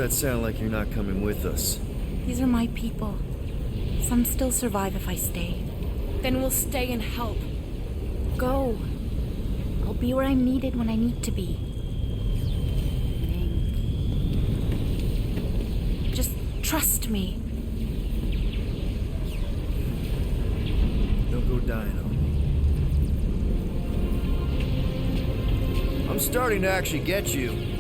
that sound like you're not coming with us? These are my people. Some still survive if I stay. Then we'll stay and help. Go. I'll be where I'm needed when I need to be. Just trust me. Don't go dying on me. I'm starting to actually get you.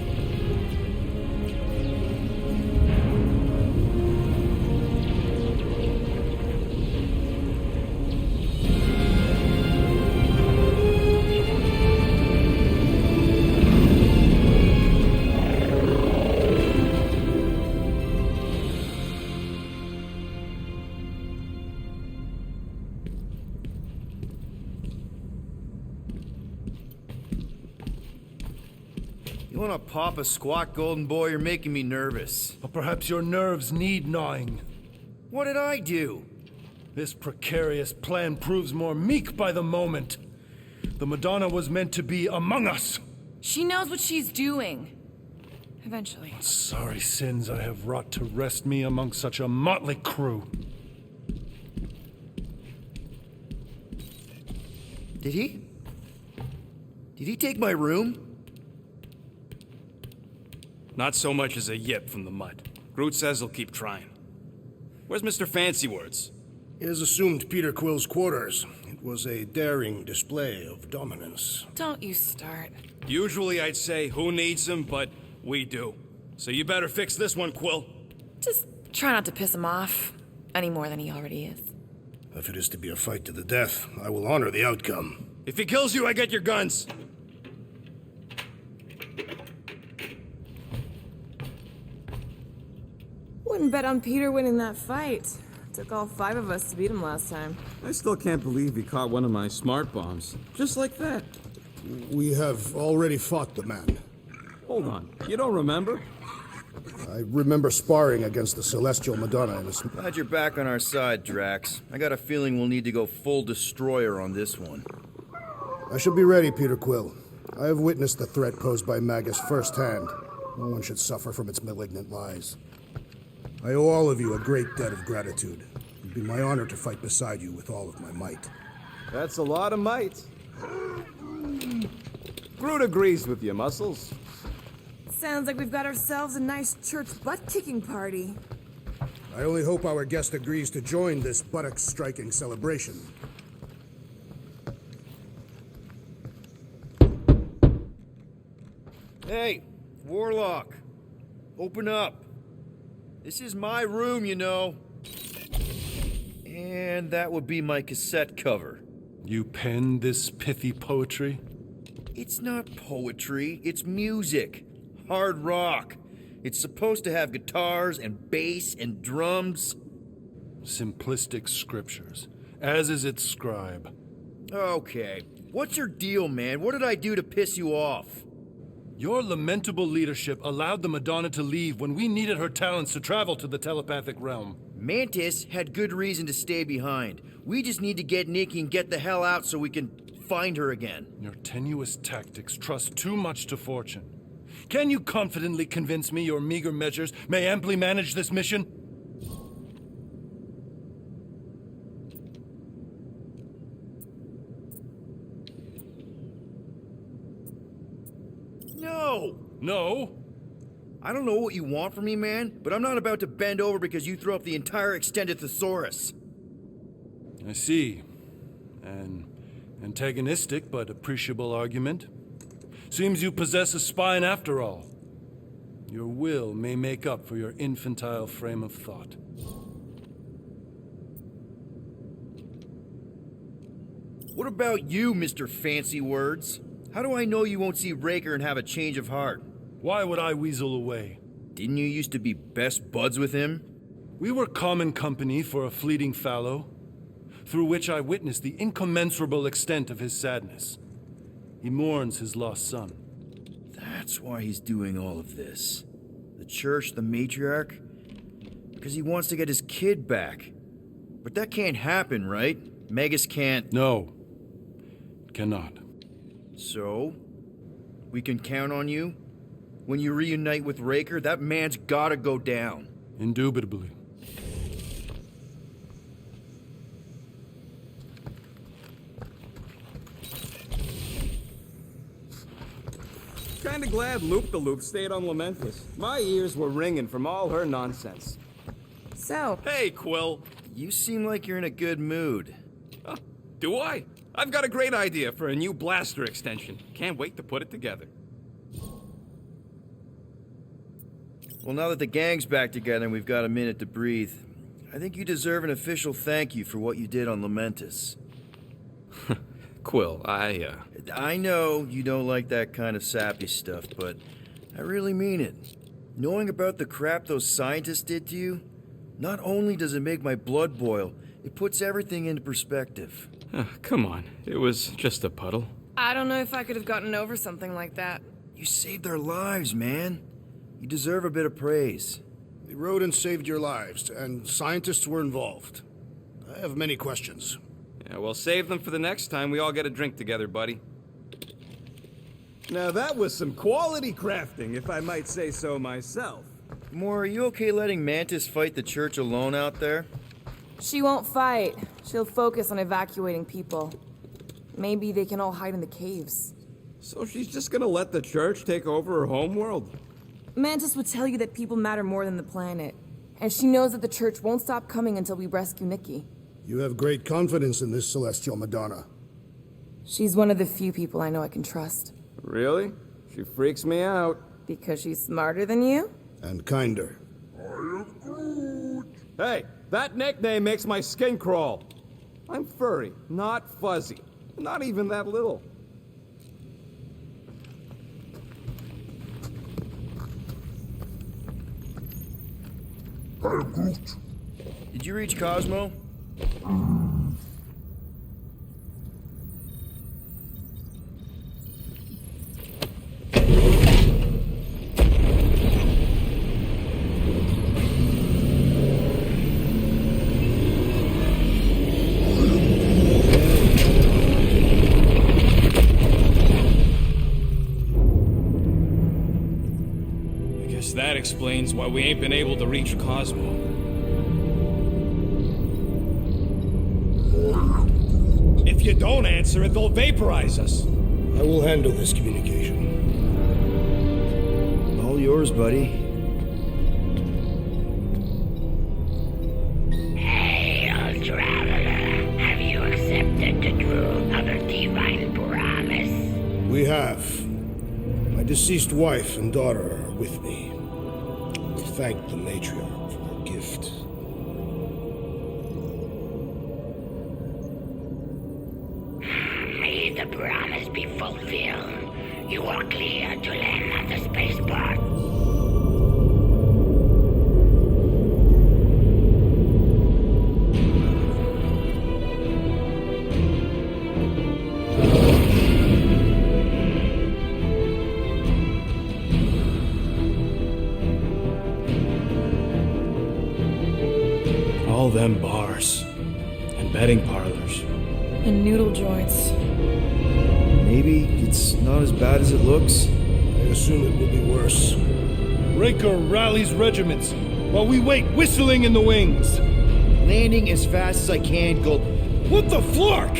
You wanna pop a squat, golden boy? You're making me nervous. Or perhaps your nerves need gnawing. What did I do? This precarious plan proves more meek by the moment. The Madonna was meant to be among us. She knows what she's doing. Eventually. Sorry sins I have wrought to wrest me among such a motley crew. Did he? Did he take my room? Not so much as a yip from the mud. Groot says he'll keep trying. Where's Mr. Fancy Words? It is assumed Peter Quill's quarters. It was a daring display of dominance. Don't you start. Usually I'd say, who needs him, but we do. So you better fix this one, Quill. Just try not to piss him off any more than he already is. If it is to be a fight to the death, I will honor the outcome. If he kills you, I get your guns. Wouldn't bet on Peter winning that fight. Took all 5 of us to beat him last time. I still can't believe he caught one of my smart bombs. Just like that. We have already fought the man. Hold on, you don't remember? I remember sparring against the Celestial Madonna in a... Glad you're back on our side, Drax. I got a feeling we'll need to go full destroyer on this one. I shall be ready, Peter Quill. I have witnessed the threat posed by Magus firsthand. No one should suffer from its malignant lies. I owe all of you a great debt of gratitude. It would be my honor to fight beside you with all of my might. That's a lot of might. Groot agrees with you, Muscles. Sounds like we've got ourselves a nice church butt-kicking party. I only hope our guest agrees to join this buttock-striking celebration. Hey, Warlock. Open up. This is my room, you know. And that would be my cassette cover. You penned this pithy poetry? It's not poetry, it's music. Hard rock. It's supposed to have guitars and bass and drums. Simplistic scriptures, as is its scribe. Okay. What's your deal, man? What did I do to piss you off? Your lamentable leadership allowed the Madonna to leave when we needed her talents to travel to the telepathic realm. Mantis had good reason to stay behind. We just need to get Nikki and get the hell out so we can find her again. Your tenuous tactics trust too much to fortune. Can you confidently convince me your meager measures may amply manage this mission? No! No? I don't know what you want from me, man, but I'm not about to bend over because you throw up the entire extended thesaurus. I see. An antagonistic but appreciable argument. Seems you possess a spine after all. Your will may make up for your infantile frame of thought. What about you, Mr. Fancy Words? How do I know you won't see Raker and have a change of heart? Why would I weasel away? Didn't you used to be best buds with him? We were common company for a fleeting fallow, through which I witnessed the incommensurable extent of his sadness. He mourns his lost son. That's why he's doing all of this. The church, the matriarch? Because he wants to get his kid back. But that can't happen, right? Magus can't... No, it cannot. So? We can count on you? When you reunite with Raker, that man's gotta go down. Indubitably. Kinda glad Loop-the-Loop stayed on Lamentus. My ears were ringing from all her nonsense. So, Hey, Quill. You seem like you're in a good mood. Do I? I've got a great idea for a new blaster extension. Can't wait to put it together. Well, now that the gang's back together and we've got a minute to breathe, I think you deserve an official thank you for what you did on Lamentus. Quill, I know you don't like that kind of sappy stuff, but I really mean it. Knowing about the crap those scientists did to you, not only does it make my blood boil, it puts everything into perspective. Come on. It was just a puddle. I don't know if I could have gotten over something like that. You saved their lives, man. You deserve a bit of praise. The rodents saved your lives, and scientists were involved. I have many questions. Yeah, well, save them for the next time we all get a drink together, buddy. Now that was some quality crafting, if I might say so myself. Moore, are you okay letting Mantis fight the church alone out there? she won't fight. She'll focus on evacuating people. Maybe they can all hide in the caves. So she's just gonna let the church take over her homeworld? Mantis would tell you that people matter more than the planet. And she knows that the church won't stop coming until we rescue Nikki. You have great confidence in this celestial Madonna. She's one of the few people I know I can trust. Really? She freaks me out. Because she's smarter than you? And kinder. Hey, that nickname makes my skin crawl. I'm furry, not fuzzy. Not even that little. Did you reach Cosmo? That explains why we ain't been able to reach Cosmo. If you don't answer it, they'll vaporize us. I will handle this communication. All yours, buddy. Hail, traveler. Have you accepted the truth of the divine promise? We have. My deceased wife and daughter are with me. Thank the matriarch for her gift. May the promise be fulfilled. You are clear to land at the spaceport. All them bars and betting parlors. And noodle joints. Maybe it's not as bad as it looks. I assume it will be worse. Raker rallies regiments while we wait whistling in the wings. Landing as fast as I can, Gold. What the flark?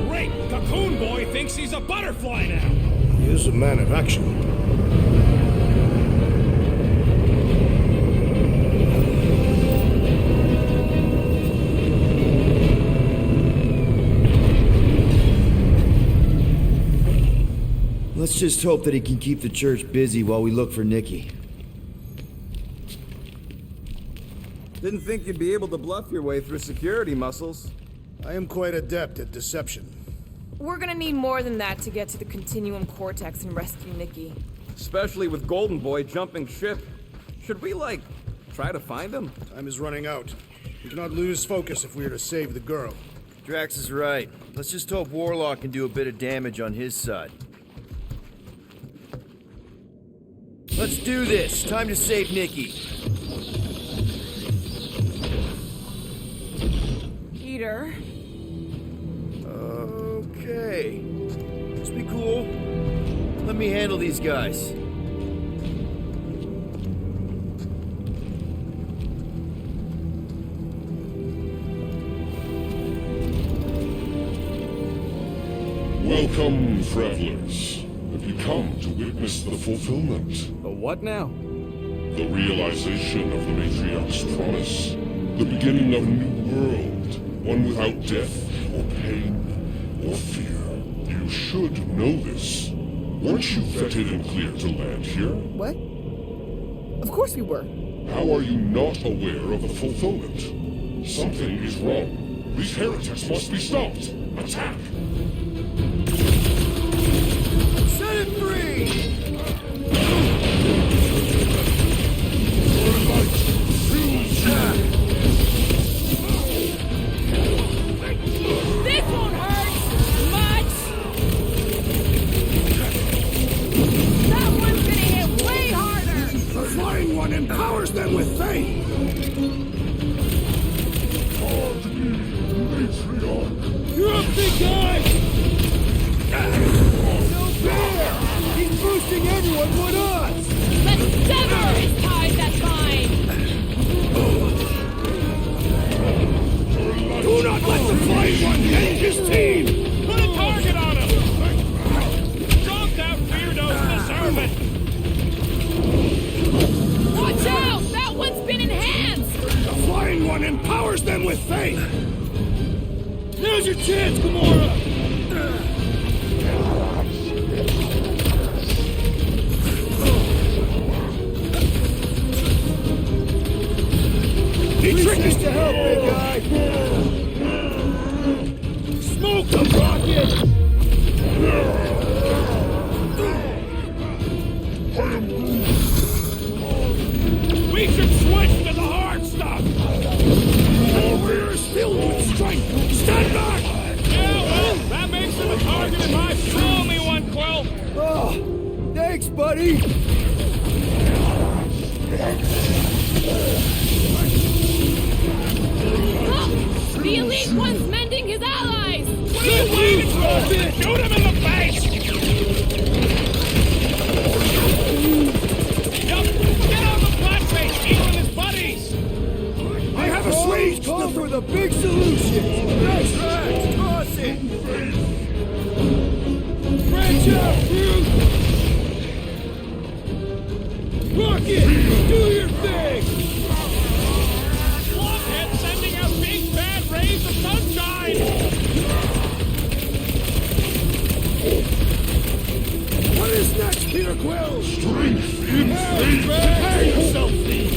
Great! Cocoon Boy thinks he's a butterfly now! He is a man of action. Let's just hope that he can keep the church busy while we look for Nikki. Didn't think you'd be able to bluff your way through security muscles. I am quite adept at deception. We're gonna need more than that to get to the Continuum Cortex and rescue Nikki. Especially with Golden Boy jumping ship. Should we, try to find him? Time is running out. We cannot lose focus if we are to save the girl. Drax is right. Let's just hope Warlock can do a bit of damage on his side. Let's do this. Time to save Nikki. Peter? Okay. Just be cool. Let me handle these guys. Welcome, travelers. Have you come to witness the fulfillment? The what now? The realization of the Matriarch's promise. The beginning of a new world. One without death, or pain, or fear. You should know this. Weren't you vetted and cleared to land here? What? Of course we were. How are you not aware of the fulfillment? Something is wrong. These heretics must be stopped. Attack! Set it free! This won't hurt much! That one's gonna hit way harder! The flying one empowers them with faith! You're up, big guy! No fair! He's boosting everyone but us! Let's sever his ties that bind! Do not let the flying one end his team! Put a target on him! Drop that weirdo deserve it! Watch out! That one's been enhanced! The flying one empowers them with faith! Now's your chance, Gamora! He tricked us to help, big guy! Smoke the rocket! We should switch to the hard stuff! The rear is filled with strength! Stand back! Yeah, well, that makes him a target in my show me one, Quill! Oh, thanks, buddy! Look! The Elite One's mending his allies! What are you waiting for? Shoot him in the face! Yup, get on the flat face, he and his buddies! I have a switch! Call for the big solution! Nice try! Toss it! Branch out, Groot! Rocket, do your thing! Blockhead sending out big bad rays of sunshine! What is next, Peter Quill? Strength in faith! Prepare yourself, Thief!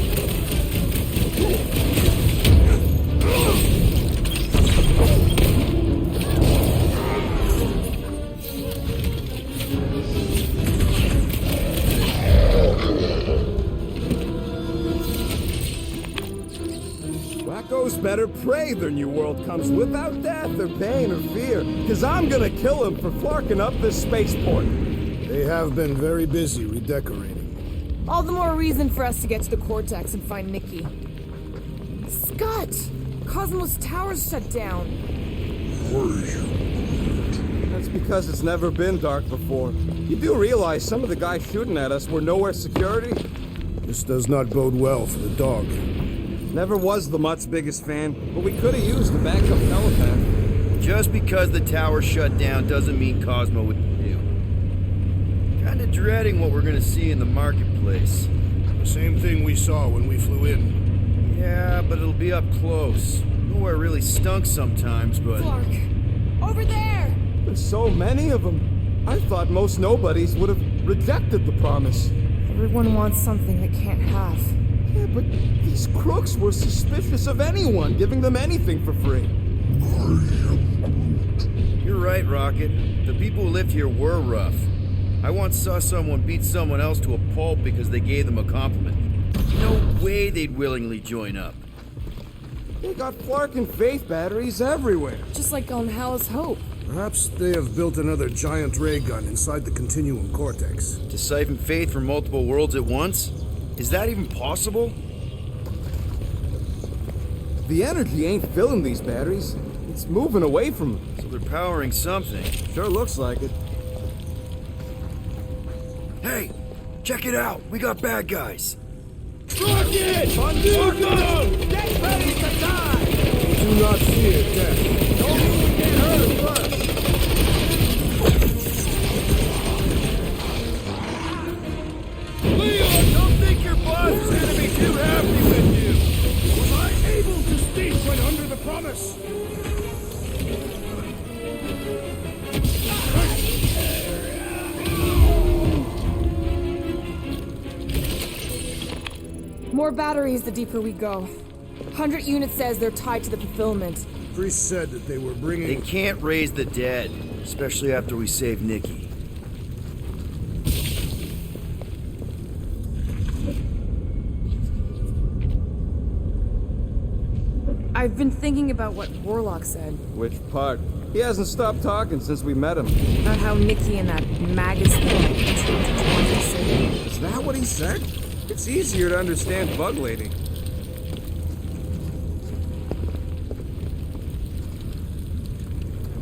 Wacko's better pray their new world comes without death or pain or fear, because I'm gonna kill him for flarking up this spaceport. They have been very busy redecorating. All the more reason for us to get to the Cortex and find Nikki. Scott! Cosmos Tower's shut down. That's because it's never been dark before. You do realize some of the guys shooting at us were nowhere security? This does not bode well for the dog. Never was the Mutt's biggest fan, but we could have used a backup telepath. Just because the tower shut down doesn't mean Cosmo would do. Kinda dreading what we're gonna see in the marketplace. The same thing we saw when we flew in. Yeah, but it'll be up close. Nowhere really stunk sometimes, but... Clark! Over there! There's so many of them. I thought most nobodies would have rejected the promise. Everyone wants something they can't have. Yeah, but these crooks were suspicious of anyone giving them anything for free. You're right, Rocket. The people who lived here were rough. I once saw someone beat someone else to a pulp because they gave them a compliment. No way they'd willingly join up. They got Flark and Faith batteries everywhere. Just like on Hal's Hope. Perhaps they have built another giant ray gun inside the Continuum Cortex. To siphon faith from multiple worlds at once? Is that even possible? The energy ain't filling these batteries. It's moving away from them. So they're powering something. Sure looks like it. Hey, check it out. We got bad guys. Rocket! Bandido! Get ready to die! Do not fear death. Don't get hurt first. Leon, don't think your boss is gonna be too happy with you. Was I able to speak when under the promise? More batteries the deeper we go. 100 units says they're tied to the fulfillment. Priest said that they were bringing... They can't raise the dead, especially after we save Nikki. I've been thinking about what Warlock said. Which part? He hasn't stopped talking since we met him. About how Nikki and that Magus thing intertwined the city. Is that what he said? It's easier to understand Bug Lady.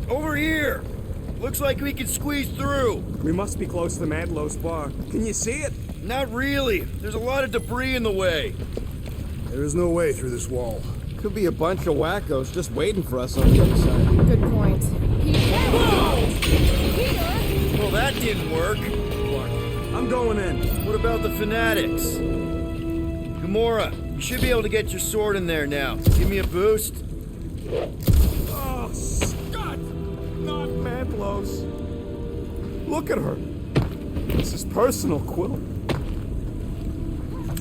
Over here! Looks like we can squeeze through. We must be close to Madlow's bar. Can you see it? Not really. There's a lot of debris in the way. There is no way through this wall. Could be a bunch of wackos just waiting for us on the other side. Good point. Well, that didn't work. I'm going in. What about the fanatics? Gamora, you should be able to get your sword in there now. Give me a boost. Oh, Scott! Not Madlow's. Look at her. This is personal, Quill.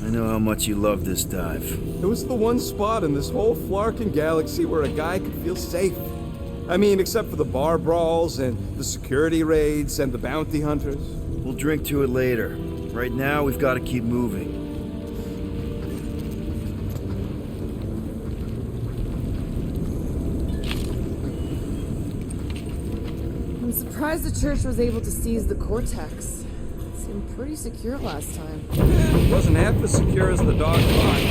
I know how much you love this dive. It was the one spot in this whole Flarkin galaxy where a guy could feel safe. I mean, except for the bar brawls and the security raids and the bounty hunters. We'll drink to it later. Right now, we've got to keep moving. I'm surprised the church was able to seize the Cortex. It seemed pretty secure last time. It wasn't half as secure as the dog thought.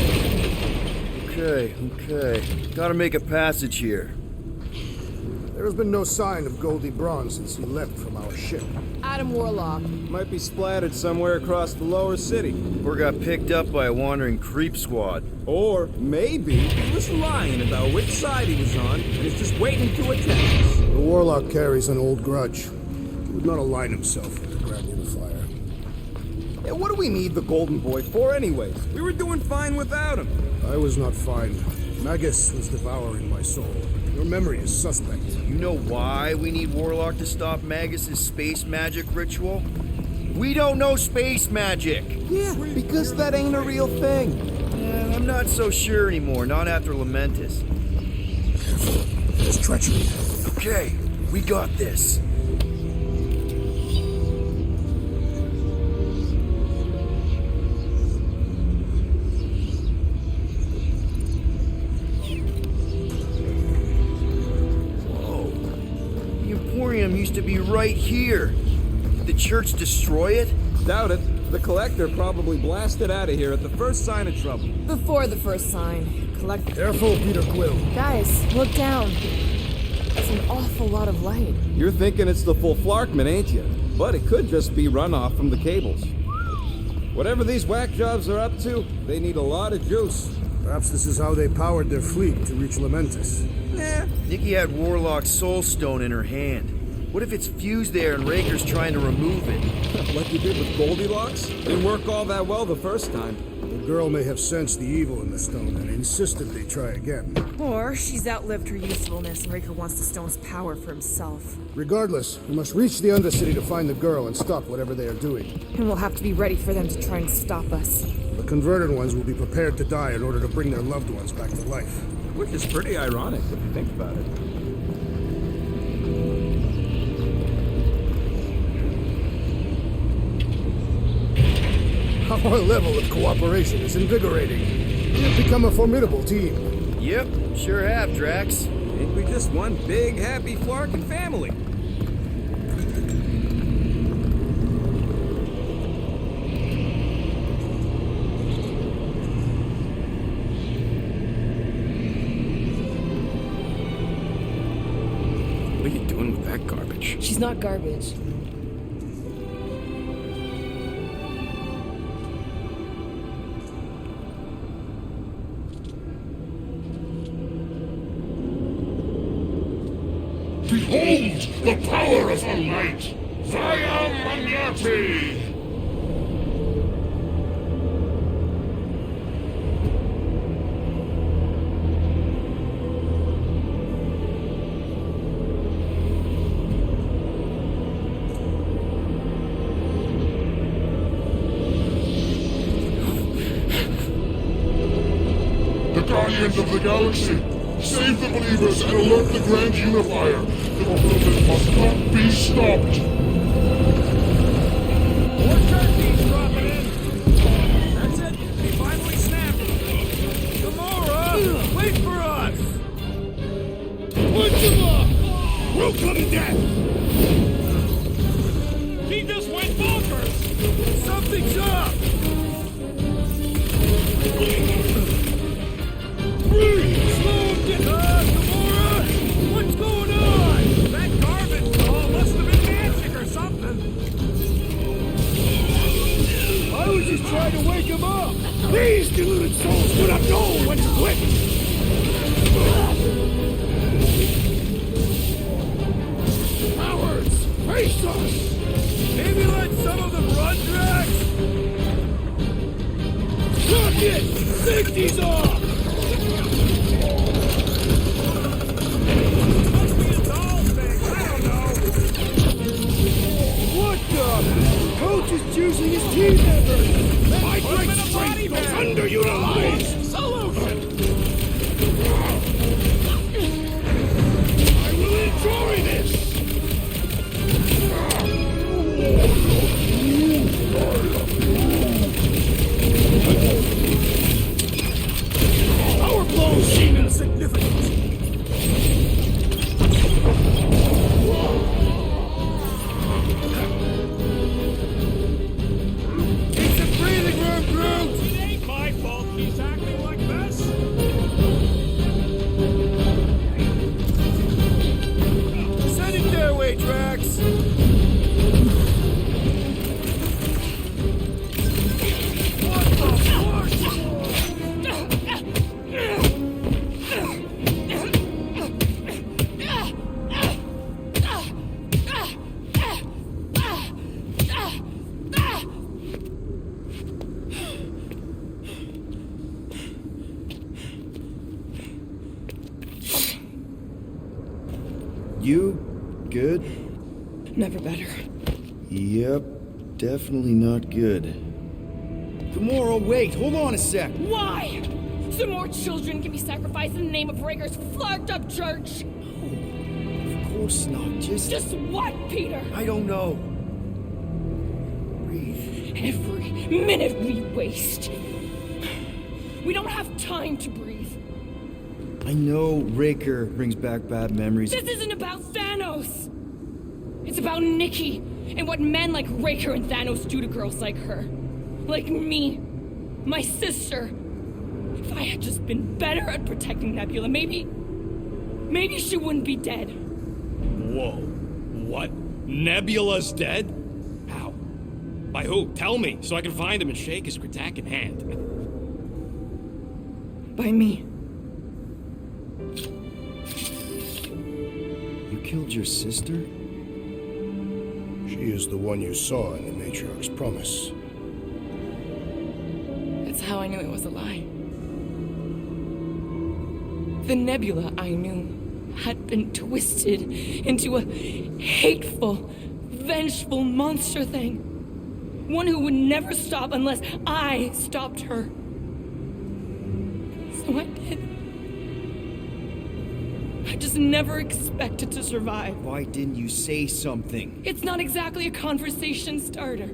Okay. Gotta make a passage here. There has been no sign of Goldie Braun since he left from our ship. Adam Warlock. Might be splattered somewhere across the lower city. Or got picked up by a wandering creep squad. Or maybe he was lying about which side he was on and is just waiting to attack us. The Warlock carries an old grudge. He would not align himself with the Grand Unifier. Hey, what do we need the Golden Boy for anyways? We were doing fine without him. I was not fine. Magus was devouring my soul. Your memory is suspect. You know why we need Warlock to stop Magus's space magic ritual? We don't know space magic! Yeah, because that ain't a real thing. I'm not so sure anymore, not after Lamentus. Careful. There's treachery. Okay, we got this. Used to be right here. Did the church destroy it? Doubt it. The Collector probably blasted out of here at the first sign of trouble. Before the first sign. Collect. Careful, Peter Quill. Guys, look down. That's an awful lot of light. You're thinking it's the full Flarkman, ain't you? But it could just be runoff from the cables. Whatever these whack jobs are up to, they need a lot of juice. Perhaps this is how they powered their fleet to reach Lamentus. Nah. Nikki had Warlock's soul stone in her hand. What if it's fused there and Raker's trying to remove it? Like you did with Goldilocks? Didn't work all that well the first time. The girl may have sensed the evil in the stone and insisted they try again. Or she's outlived her usefulness and Raker wants the stone's power for himself. Regardless, we must reach the Undercity to find the girl and stop whatever they are doing. And we'll have to be ready for them to try and stop us. The converted ones will be prepared to die in order to bring their loved ones back to life. Which is pretty ironic if you think about it. Our level of cooperation is invigorating. We have become a formidable team. Yep, sure have, Drax. Ain't we just one big, happy Flarkin family? What are you doing with that garbage? She's not garbage. Behold the power of her light! Vaya Magnati! Guardians of the Galaxy, save the believers and alert the Grand Unifier. The fulfillment must not be stopped. More turkeys dropping in. That's it. They finally snapped. Gamora, wait for us. Punch him up. We'll come to death. He just went bonkers. Something's up. Gamora! What's going on? That garbage doll must have been magic or something. I was just trying to wake him up. These deluded souls do not know when to quit. Cowards, face us. Maybe let some of them run, Drax. Rocket, safety's off. Coach is choosing his team members! My great strength goes underutilized! Solution! I will enjoy this! Our blows seem insignificant! He's acting like this? Send it their way, Drax! What the fuck? You good? Never better. Yep, definitely not good. Gamora, wait, hold on a sec. Why? So more children can be sacrificed in the name of Raker's flagged up church? Of course not, Just what, Peter? I don't know. Breathe. Every minute we waste. We don't have time to breathe. I know Raker brings back bad memories. This isn't about Thanos! It's about Nikki, and what men like Raker and Thanos do to girls like her. Like me. My sister. If I had just been better at protecting Nebula, maybe she wouldn't be dead. Whoa. What? Nebula's dead? How? By who? Tell me, so I can find him and shake his Kratak in hand. By me. You killed your sister? She is the one you saw in the Matriarch's promise. That's how I knew it was a lie. The Nebula I knew had been twisted into a hateful, vengeful monster thing. One who would never stop unless I stopped her. So I did. I just never expected to survive. Why didn't you say something? It's not exactly a conversation starter.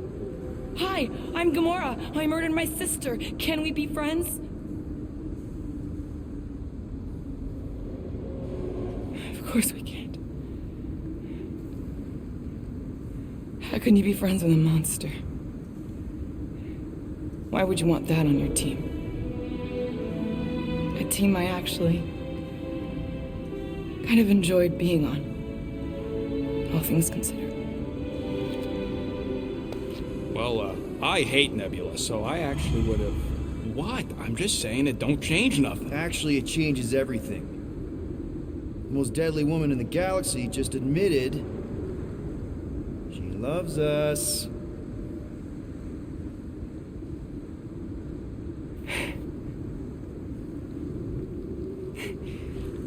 Hi, I'm Gamora. I murdered my sister. Can we be friends? Of course we can't. How can you be friends with a monster? Why would you want that on your team? A team I actually kind of enjoyed being on, all things considered. Well, I hate Nebula, so I actually would have... What? I'm just saying it don't change nothing. Actually, it changes everything. most deadly woman in the galaxy, just admitted she loves us.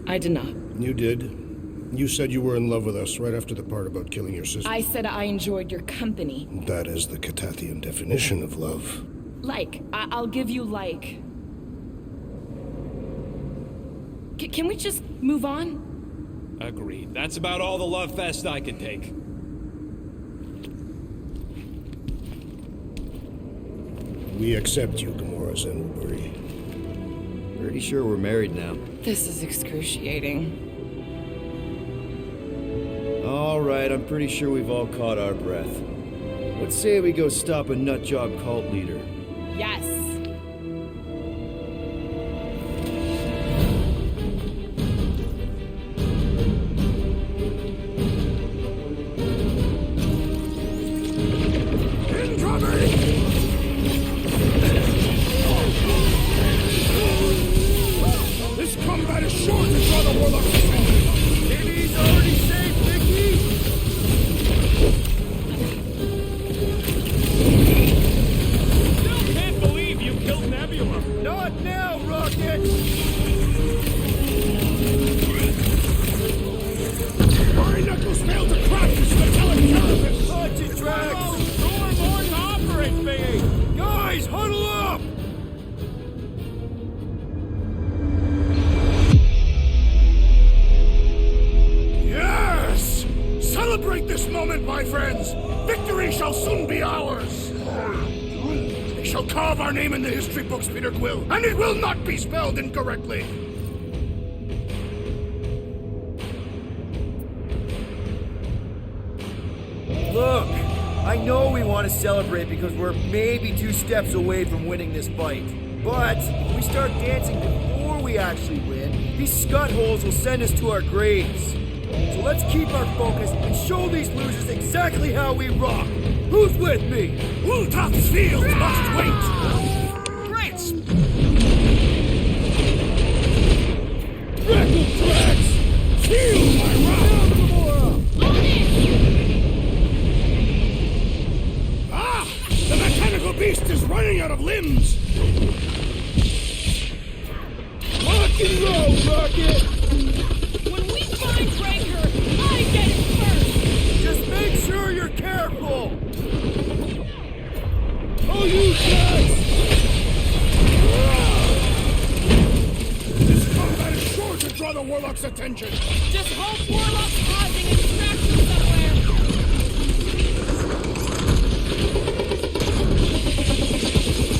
I did not. You did. You said you were in love with us right after the part about killing your sister. I said I enjoyed your company. That is the Catathian definition of love. Like. I'll give you like. Can we just move on? Agreed. That's about all the love fest I can take. We accept you, Gamora Zenwobury. Pretty sure we're married now. This is excruciating. All right, I'm pretty sure we've all caught our breath. Let's say we go stop a nutjob cult leader. Yes. This combat is sure to draw the warlock's attention. Maybe he's already safe, Mickey. Still can't believe you killed Nebula. Not now, Rocket. My knuckles failed to crack this metallic carapace. Punch it, Drax. Storm more to operate, thingy. Guys, huddle up. Yes! Celebrate this moment, my friends! Victory shall soon be ours! They shall carve our name in the history books, Peter Quill, and it will not be spelled incorrectly! Look, I know we want to celebrate because we're maybe 2 steps away from winning this fight. But if we start dancing before we actually win, these scutholes will send us to our graves. So let's keep our focus and show these losers exactly how we rock. Who's with me? Ultop's field must wait! Great! Crackle tracks! Feel my wrath! Ah! The mechanical beast is running out of limbs! Rock and roll, Rocket! When we find Raker, I get it first! Just make sure you're careful! Oh, you guys! This combat is sure to draw the Warlock's attention! Just hope Warlock's causing a distraction somewhere!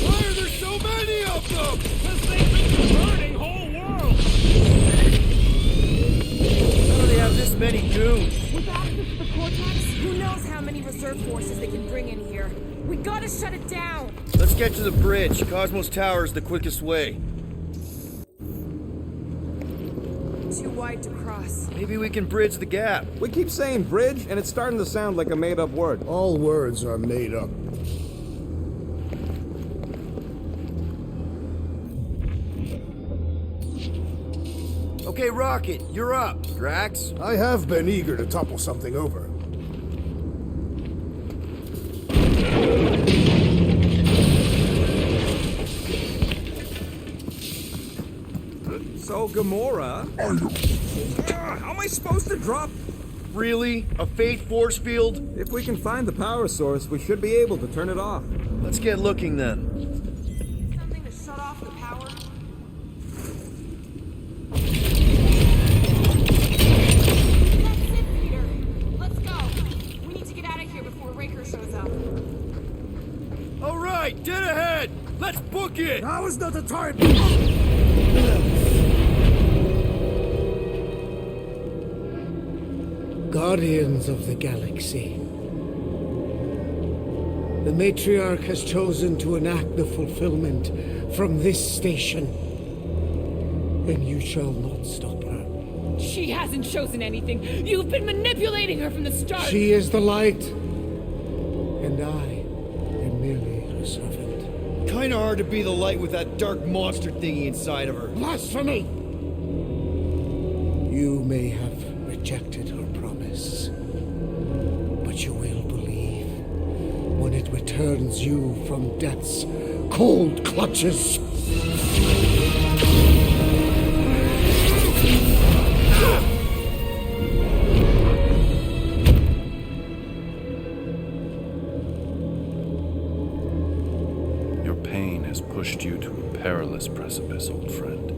Why are there so many of them? Because they've been converting whole worlds! How do they have this many goons? With access to the Cortex, who knows how many reserve forces they can bring in here. We gotta shut it down! Let's get to the bridge. Cosmos Tower is the quickest way. Too wide to cross. Maybe we can bridge the gap. We keep saying bridge, and it's starting to sound like a made-up word. All words are made up. Okay, Rocket, you're up. Drax? I have been eager to topple something over. So, Gamora... how am I supposed to drop? Really? A fate force field? If we can find the power source, we should be able to turn it off. Let's get looking then. Something to shut off the power? That's it, Peter. Let's go. We need to get out of here before Raker shows up. All right, dead ahead. Let's book it. Now is not the time! Guardians of the Galaxy. The Matriarch has chosen to enact the fulfillment from this station. And you shall not stop her. She hasn't chosen anything. You've been manipulating her from the start. She is the light. And I am merely her servant. Kinda hard to be the light with that dark monster thingy inside of her. Blasphemy! You may have rejected her promise, but you will believe when it returns you from death's cold clutches. Your pain has pushed you to a perilous precipice, old friend.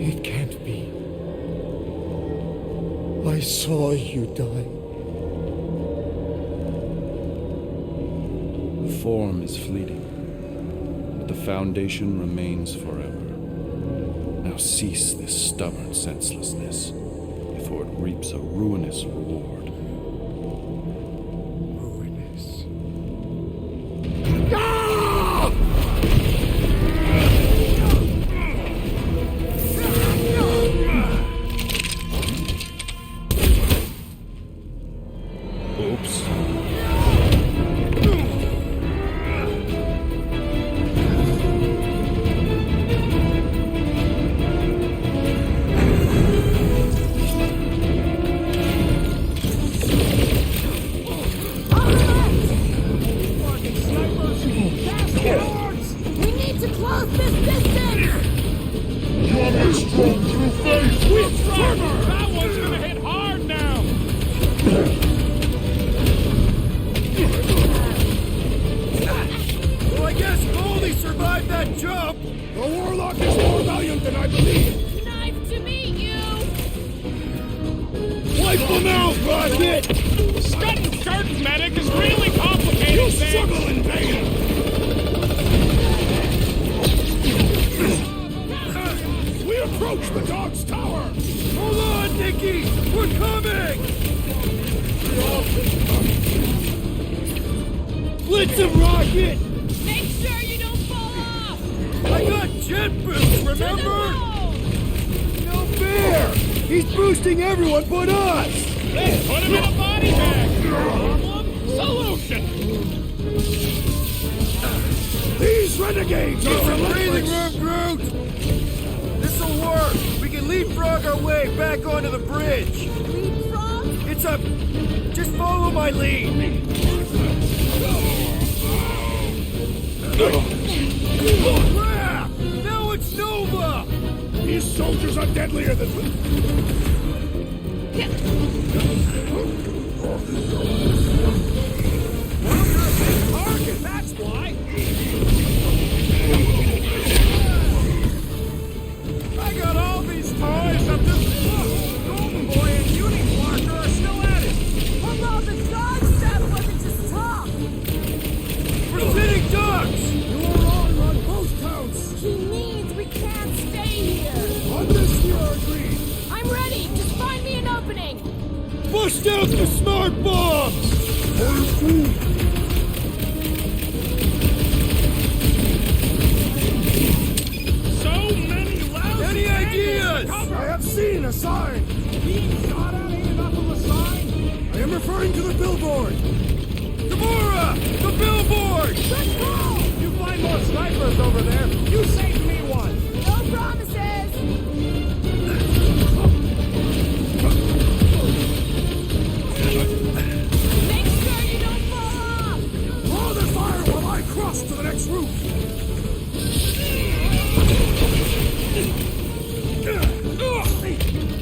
It can't be. I saw you die. Form is fleeting, but the foundation remains forever. Now cease this stubborn senselessness, before it reaps a ruinous reward. Ruinous. Oops. We need to close this distance! You're my strong true face! That one's gonna hit hard now! Well, I guess Goldie survived that jump! The Warlock is more valiant than I believe! Nice to meet you! Wipe them out, Rocket! Cutting curtains, medic, is really complicated. You struggle in vain! We approach the dog's tower! Hold on, Nikki! We're coming! Blitz him, Rocket! Make sure you don't fall off! I got jet boots, remember? No fair! He's boosting everyone but us! Hey, put him in a body bag! Problem? Solution! These renegades Get are some breathing relentless! room, Groot! This'll work! We can leapfrog our way back onto the bridge! Leapfrog? It's a... Just follow my lead! Crap! Now it's Nova! These soldiers are deadlier than... Target, that's why! I got all these toys! I'm just... Golden Boy and Unicorn are still at it! Although the dog stuff wasn't just talk! We're sitting ducks! You are wrong on both counts! He means we can't stay here! On this we are agreed! I'm ready! Just find me an opening! Bust out the smart bombs! So many lousy Any ideas? I have seen a sign! Being shot at ain't enough of a sign! I am referring to the billboard! Gamora! The billboard! Good call! You find more snipers over there, you save me one! No promises! Make sure you don't fall off! Draw their fire while I cross to the next roof!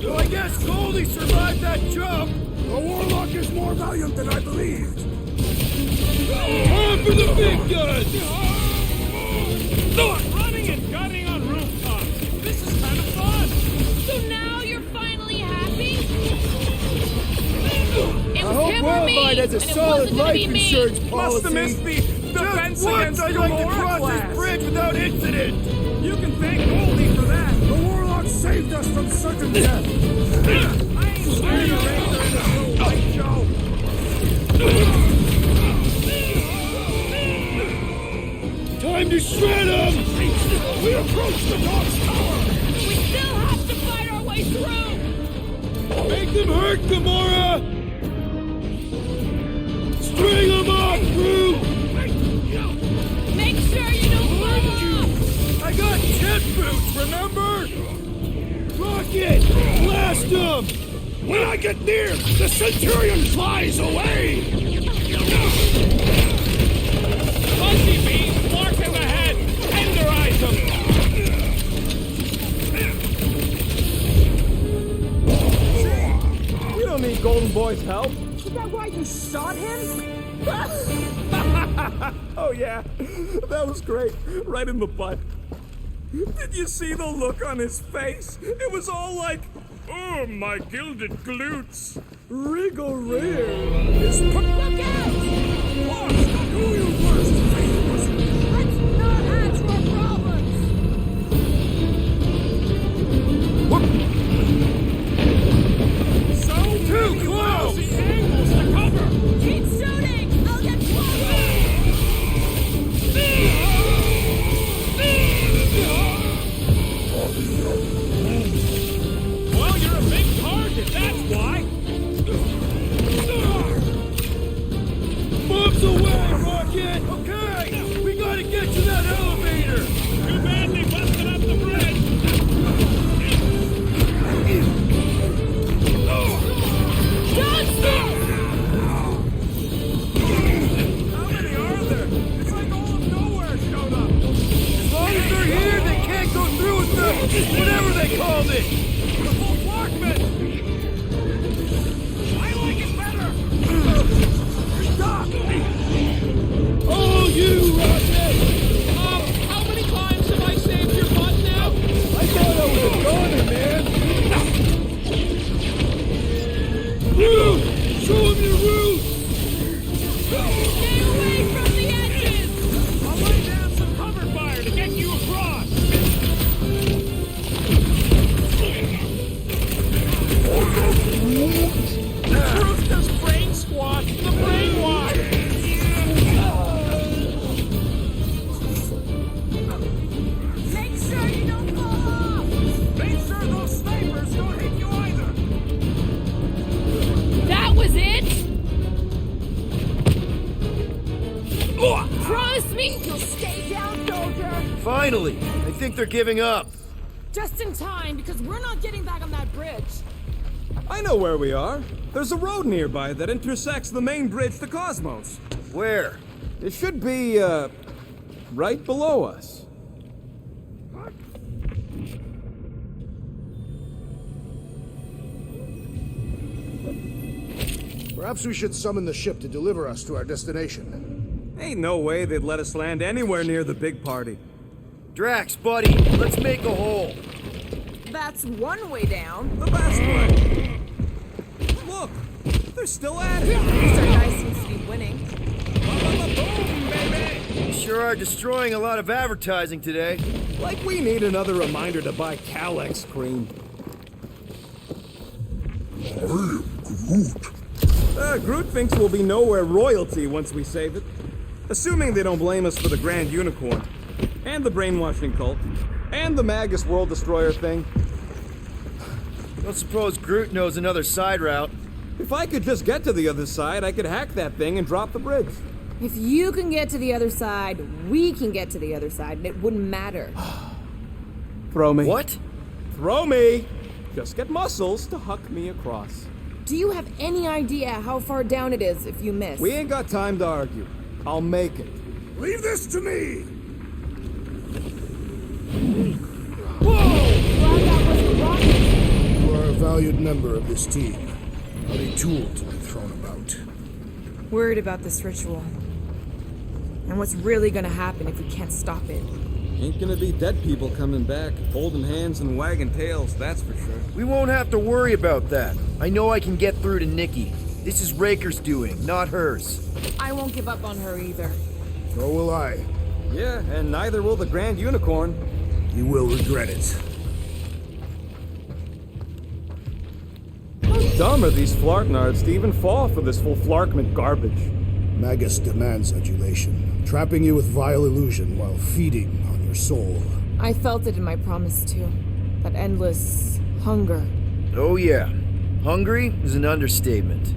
Well, I guess Goldie survived that jump! The Warlock is more valiant than I believed! On for the big guns! Running and gunning on rooftops! This is kind of fun! So now you're finally happy? It was hope him or me, Worldwide has a and it solid wasn't gonna life be me. insurance Must policy. have missed the defense Just once against I'd like to Gamora cross class. this bridge without incident! You can thank Goldie for that! The Warlock saved us from certain death! I ain't scared of Razor in this little white show! Time to shred him! We approach the dog's tower! We still have to fight our way through! Make them hurt, Gamora! String them up! Make sure you don't fall off! I got jet boots, remember? Rocket! Blast him! When I get near, the Centurion flies away! Fuzzy beam, mark him ahead! Tenderize him! We don't need Golden Boy's help. Is that why you shot him? Oh yeah, that was great. Right in the butt. Did you see the look on his face? It was all like, oh, my gilded glutes. Wriggle rear. Look out! Boss, who you worst favors? Let's not add to our problems! So too close! Angles to cover! Keep shooting! I'll get closer! Well, you're a big target, that's why! Moves away, Rocket! Okay! We gotta get to that elevator! Too bad they busted up the bridge! How many are there? It's like all of nowhere showed up! As long as they're here, they can't go through with the... whatever they called it! The full Flarkman! I like it better! Stop! Oh, you, Rocket! How many times have I saved your butt now? I thought I was a goner, man! Root! Show him your roots! Stay away from the edges! I'll lay down some cover fire to get you across! Truth does brain squat, the brainwash! Make sure you don't fall off! Make sure those snipers don't hit you either! That was it? Promise me You'll stay down, soldier! Finally! I think they're giving up. Just in time, because we're not getting back on that bridge. I know where we are. There's a road nearby that intersects the main bridge to Cosmos. Where? It should be, right below us. Perhaps we should summon the ship to deliver us to our destination. Ain't no way they'd let us land anywhere near the big party. Drax, buddy, let's make a hole. That's one way down. The best way. Look, they're still at it. At least our guy seems to be winning. Boom, baby! You sure are destroying a lot of advertising today. Like we need another reminder to buy Calyx cream. Groot thinks we'll be nowhere royalty once we save it. Assuming they don't blame us for the Grand Unicorn, and the brainwashing cult, and the Magus World Destroyer thing. Don't suppose Groot knows another side route. If I could just get to the other side, I could hack that thing and drop the bridge. If you can get to the other side, we can get to the other side, and it wouldn't matter. Throw me. What? Throw me! Just get muscles to huck me across. Do you have any idea how far down it is if you miss? We ain't got time to argue. I'll make it. Leave this to me! Glad that wasn't rocket. You are a valued member of this team. Not a tool to be thrown about. Worried about this ritual. And what's really gonna happen if we can't stop it. Ain't gonna be dead people coming back, holding hands and wagging tails, that's for sure. We won't have to worry about that. I know I can get through to Nikki. This is Raker's doing, not hers. I won't give up on her either. Nor will I. Yeah, and neither will the Grand Unicorn. You will regret it. How dumb are these Flarknards to even fall for this full Flarkment garbage? Magus demands adulation, trapping you with vile illusion while feeding on your soul. I felt it in my promise too. That endless hunger. Oh yeah. Hungry is an understatement.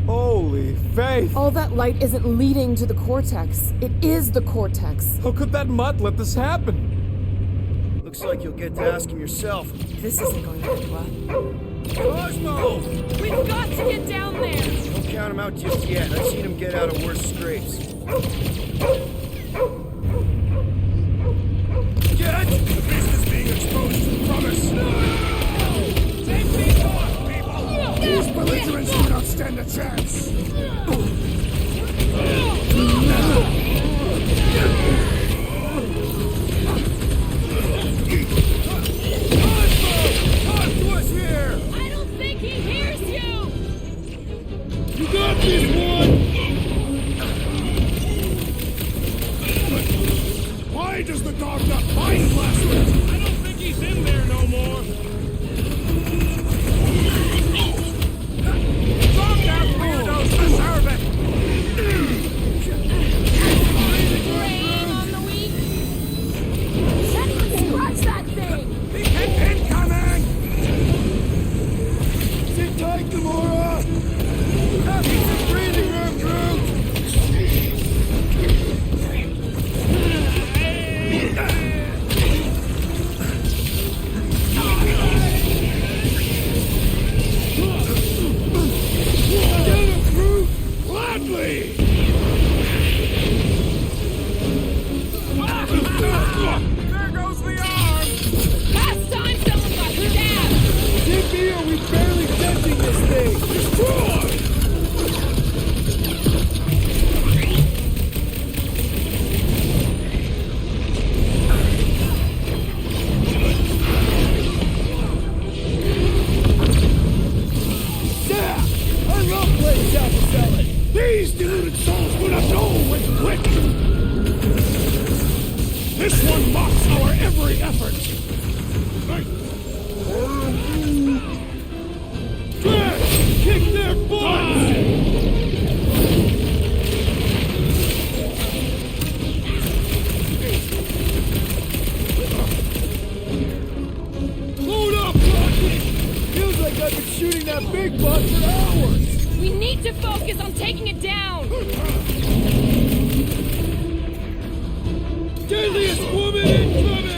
Holy faith! All that light isn't leading to the cortex. It is the cortex. How could that mutt let this happen? Looks like you'll get to ask him yourself. This isn't going to end well. Cosmo! We've got to get down there! Don't count him out just yet. I've seen him get out of worse scrapes. Get! The beast is being exposed to the promise! Take me on, people! These belligerents do not stand a chance! Talk to us here! I don't think he hears you! You got this one! Why does the dog not mind Lazarus? I don't think he's in there no more. Drop that weirdo's deserve it! Preying on the weak? Can't even scratch that thing! Incoming! Sit tight, Gamora! Have some breathing room, Groot! Gladly! There goes the arm! Last time someone got stabbed! Zippy, are we barely touching this thing? Destroy! Yeah! I love playing Zappa These deluded souls would have known when quick! This one mocks our every effort! Kick their butts! Load up, Rocky! Feels like I've been shooting that big butt for hours! We need to focus on taking it down! Deadliest woman incoming!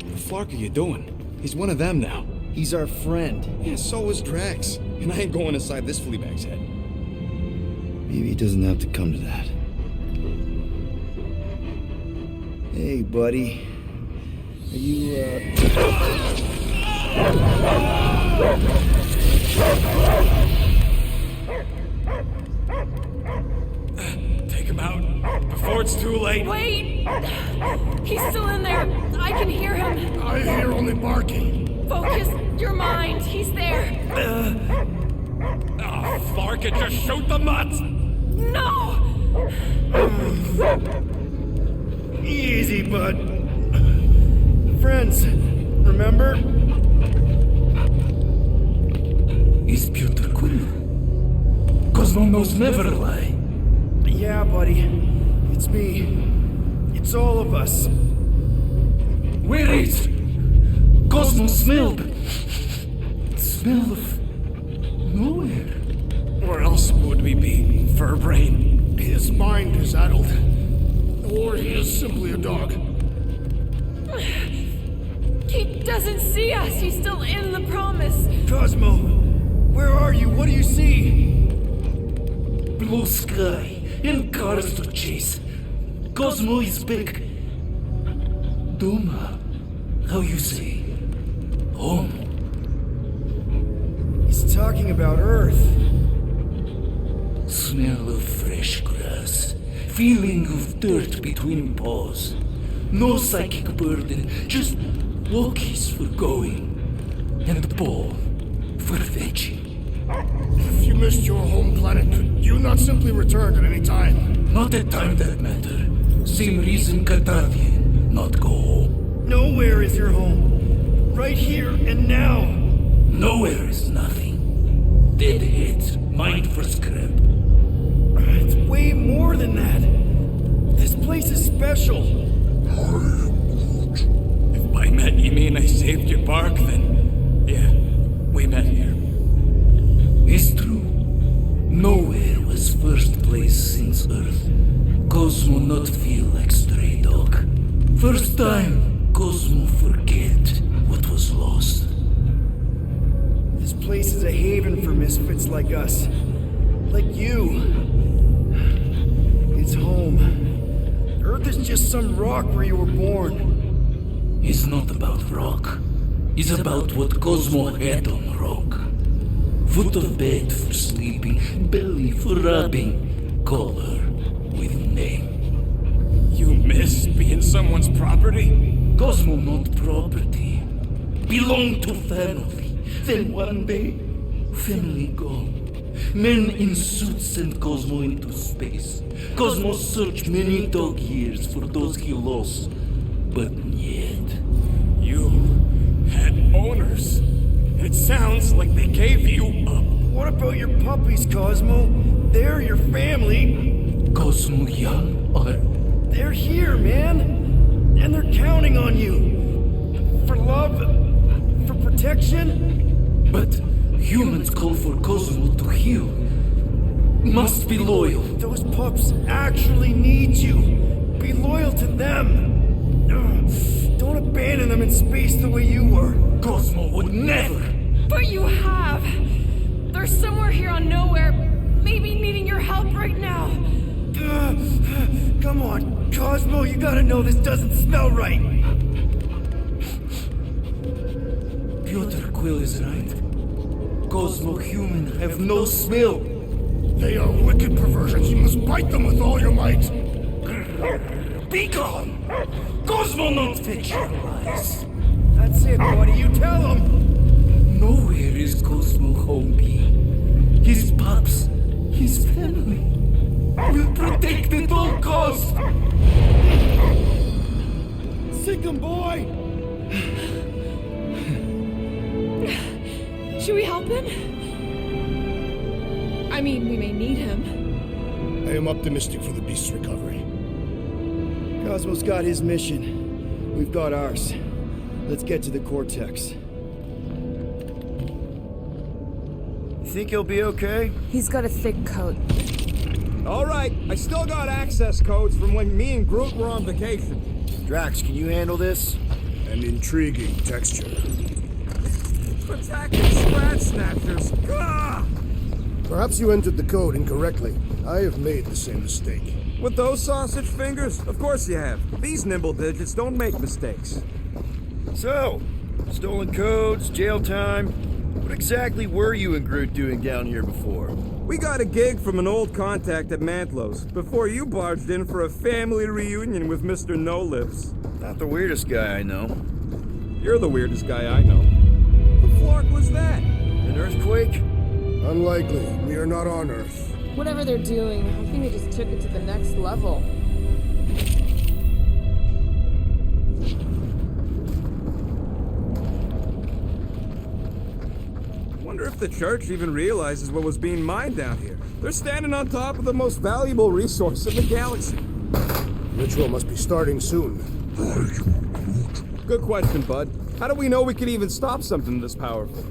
What the fuck are you doing? He's one of them now. He's our friend. Yeah, so is Drax. And I ain't going inside this fleabag's head. Maybe it doesn't have to come to that. Hey, buddy. Are you, Take him out before it's too late. Wait! He's still in there. I can hear him. I hear only barking. Focus your mind. He's there. Oh, fuck it, just shoot the mutts! No! Easy, bud. Friends, remember? He's Peter Quill. Cosmo knows never lie. Yeah, buddy. It's me. It's all of us. Where is Cosmo smelled? Smell of nowhere. Where else would we be, Furbrain? His mind is addled. Or he is simply a dog. He doesn't see us. He's still in the promise. Cosmo, where are you? What do you see? Blue sky and cars to chase. Cosmo is back. Doma, how you say? Home. He's talking about Earth. Smell of fresh grass. Feeling of dirt between paws. No psychic burden, just walkies for going. And ball for fetching. If you missed your home planet, could you not simply return at any time? Not a time that matter. Same reason Katardian. not go home. Nowhere is your home. Right here and now. Nowhere is nothing. Deadheads, mind for scrap. It's way more than that. This place is special. If by met you mean I saved your bark, then yeah, we met here. It's true. Nowhere was first place since Earth. Cosmo not feel like stray dog. First time, Cosmo forget what was lost. This place is a haven for misfits like us. Like you. It's home. Earth is just some rock where you were born. It's not about rock. It's about what Cosmo had on rock. Foot of bed for sleeping, belly for rubbing, color with name. You miss being someone's property? Cosmo not property. Belong to family. Then one day, family gone. Men in suits sent Cosmo into space. Cosmo searched many dog years for those he lost. But yet... You had owners. It sounds like they gave you up. What about your puppies, Cosmo? They're your family. Cosmo young are... They're here, man. And they're counting on you. For love, for protection. But humans call for Cosmo to heal. Must be loyal. Those pups actually need you. Be loyal to them. Don't abandon them in space the way you were. Cosmo would never. But you have. They're somewhere here on Nowhere, maybe needing your help right now. Come on, Cosmo, you gotta know this doesn't smell right. Piotr Quill is right. Cosmo human have no smell. They are wicked perversions. You must bite them with all your might. Be gone! Cosmo not fetch your lies. That's it, buddy. You tell him. Nowhere is Cosmo home be. His pups, his family. Will protect at all costs. Sick 'em, boy. Should we help him? I mean, we may need him. I am optimistic for the beast's recovery. Cosmo's got his mission. We've got ours. Let's get to the Cortex. You think he'll be okay? He's got a thick coat. All right, I still got access codes from when me and Groot were on vacation. Drax, can you handle this? An intriguing texture. Attacking scratch snatchers. Gah! Perhaps you entered the code incorrectly. I have made the same mistake. With those sausage fingers? Of course you have. These nimble digits don't make mistakes. So, stolen codes, jail time. What exactly were you and Groot doing down here before? We got a gig from an old contact at Mantlow's before you barged in for a family reunion with Mr. No-Lips. Not the weirdest guy I know. You're the weirdest guy I know. The flark was that? An earthquake? Unlikely. We are not on Earth. Whatever they're doing, I think they just took it to the next level. Wonder if the church even realizes what was being mined down here. They're standing on top of the most valuable resource in the galaxy. Ritual must be starting soon. Good question, bud. How do we know we can even stop something this powerful?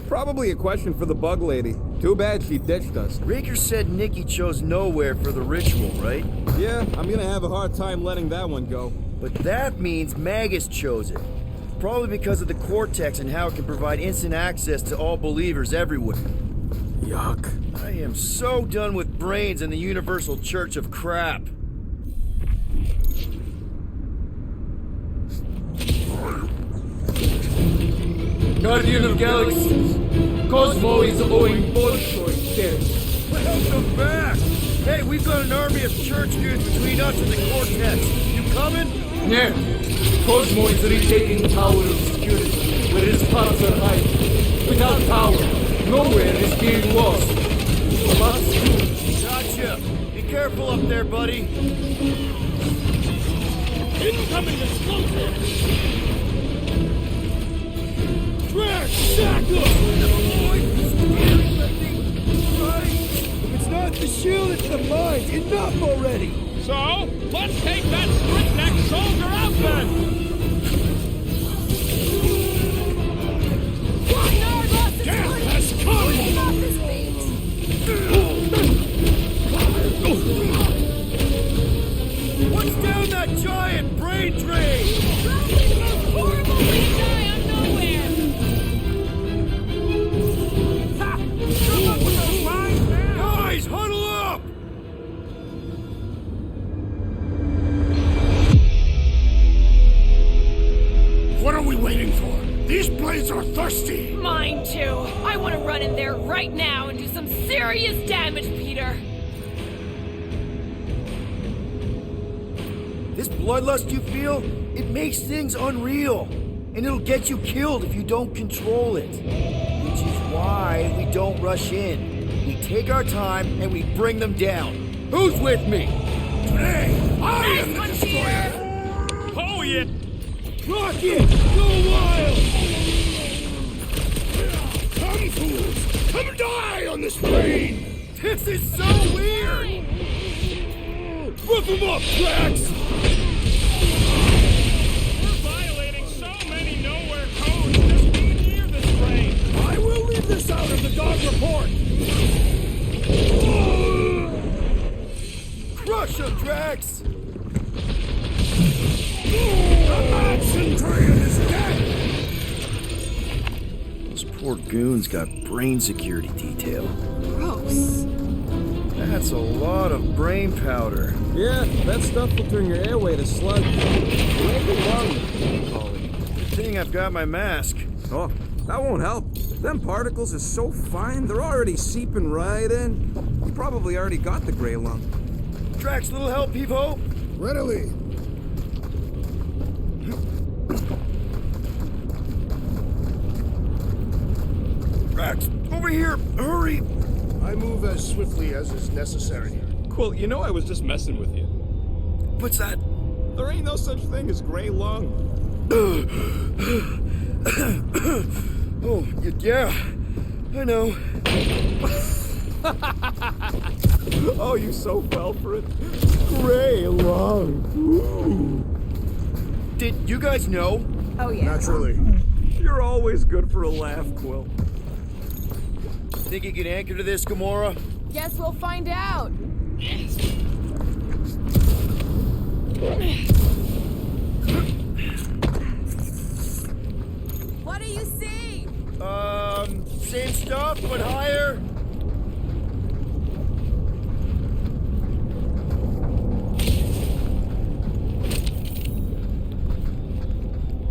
Probably a question for the bug lady. Too bad she ditched us. Raker said Nikki chose Nowhere for the ritual, right? Yeah, I'm gonna have a hard time letting that one go. But that means Magus chose it. Probably because of the Cortex and how it can provide instant access to all believers everywhere. Yuck. I am so done with brains and the Universal Church of Crap. Guardian of Galaxies, Cosmo is owing Bolshoi death. Welcome back! Hey, we've got an army of church dudes between us and the Cortex. You coming? Yeah. Cosmo is retaking Tower of Security, where his pups are hiding. Without power, Nowhere is being lost. Must do. Gotcha. Be careful up there, buddy. Incoming explosive! Drax, Shackle! If it's not the shield, it's the mind. Enough already! So, let's take that split-neck soldier out then! Death has come! What's down that giant brain drain? Probably the most horrible weak eye on nowhere! Ha! Come up with those lines now! Guys, huddle up! What are we waiting for? These blades are thirsty! Mine too. I want to run in there right now and do some serious damage, Peter. This bloodlust you feel, it makes things unreal. And it'll get you killed if you don't control it. Which is why we don't rush in. We take our time and we bring them down. Who's with me? Today, I am the destroyer! Oh yeah! Rocket! Go wild! Come, fools! Come die on this plane! This is so weird! Rip him up, Drax! We're violating so many nowhere codes just being near this plane! I will leave this out of the dog report! Crush him, Drax! The mad Centurion is dead! Those poor goons got brain security detail. Gross. That's a lot of brain powder. Yeah, that stuff will turn your airway to sludge. Maybe lung, they call it. Good thing I've got my mask. Oh, that won't help. Them particles are so fine, they're already seeping right in. You probably already got the gray lung. Drax, little help, Peepo? Readily. Drax, over here! Hurry! I move as swiftly as is necessary. Quill, you know I was just messing with you. What's that? There ain't no such thing as gray lung. Oh, yeah. I know. Oh, you so fell for it. Gray lung. Ooh. Did you guys know? Oh, yeah. Naturally. You're always good for a laugh, Quill. Think you can anchor to this, Gamora? Guess we'll find out. What do you see? Same stuff, but higher.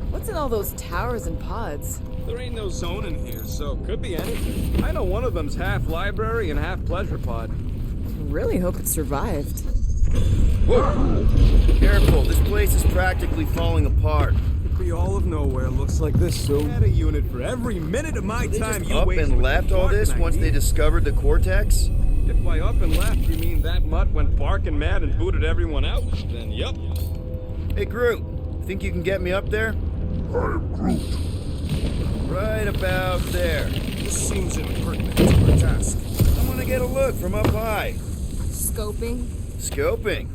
What's in all those towers and pods? There ain't no zone in here, so could be anything. I know one of them's half library and half pleasure pod. Really hope it survived. Whoa! Careful, this place is practically falling apart. Could be all of nowhere, looks like this, so. Had a unit for every minute of my They time just you up wasted and left all this once they discovered the cortex? If by up and left you mean that mutt went barking mad and booted everyone out, then yup. Hey, Groot, think you can get me up there? I'm Groot. Right about there. This seems impertinent to our task. I want to get a look from up high. Scoping? Scoping.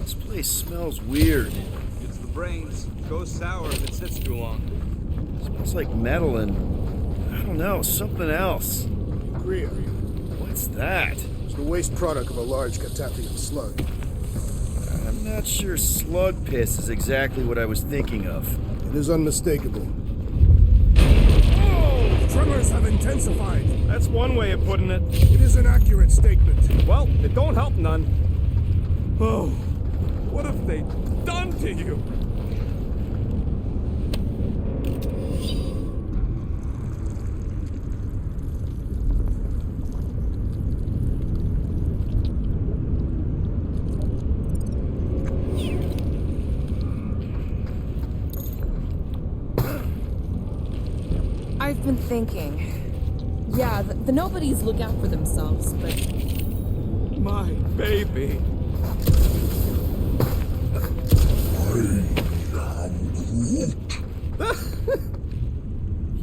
This place smells weird. It's the brains. Goes sour if it sits too long. Smells like metal and, I don't know, something else. Greer. What's that? It's the waste product of a large Catathian slug. I'm not sure slug piss is exactly what I was thinking of. It is unmistakable. Oh! Tremors have intensified. That's one way of putting it. It is an accurate statement. Well, it don't help none. Oh, what have they done to you? been thinking. Yeah, the nobodies look out for themselves, but... My baby.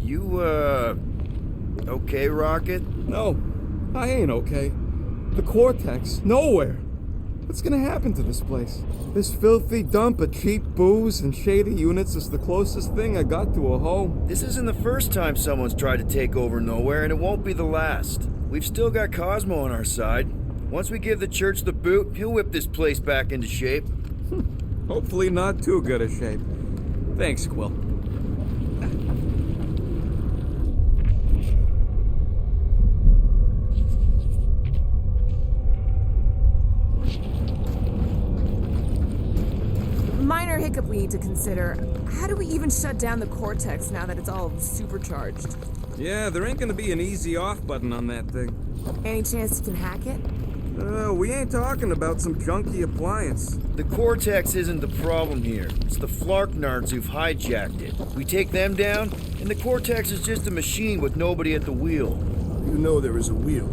You, okay, Rocket? No, I ain't okay. The Cortex, nowhere. What's gonna happen to this place? This filthy dump of cheap booze and shady units is the closest thing I got to a home. This isn't the first time someone's tried to take over Nowhere, and it won't be the last. We've still got Cosmo on our side. Once we give the church the boot, he'll whip this place back into shape. Hopefully not too good a shape. Thanks, Quill. Minor hiccup we need to consider. How do we even shut down the Cortex now that it's all supercharged? Yeah, there ain't gonna be an easy off button on that thing. Any chance you can hack it? We ain't talking about some junky appliance. The Cortex isn't the problem here. It's the Flarknards who've hijacked it. We take them down, and the Cortex is just a machine with nobody at the wheel. You know there is a wheel.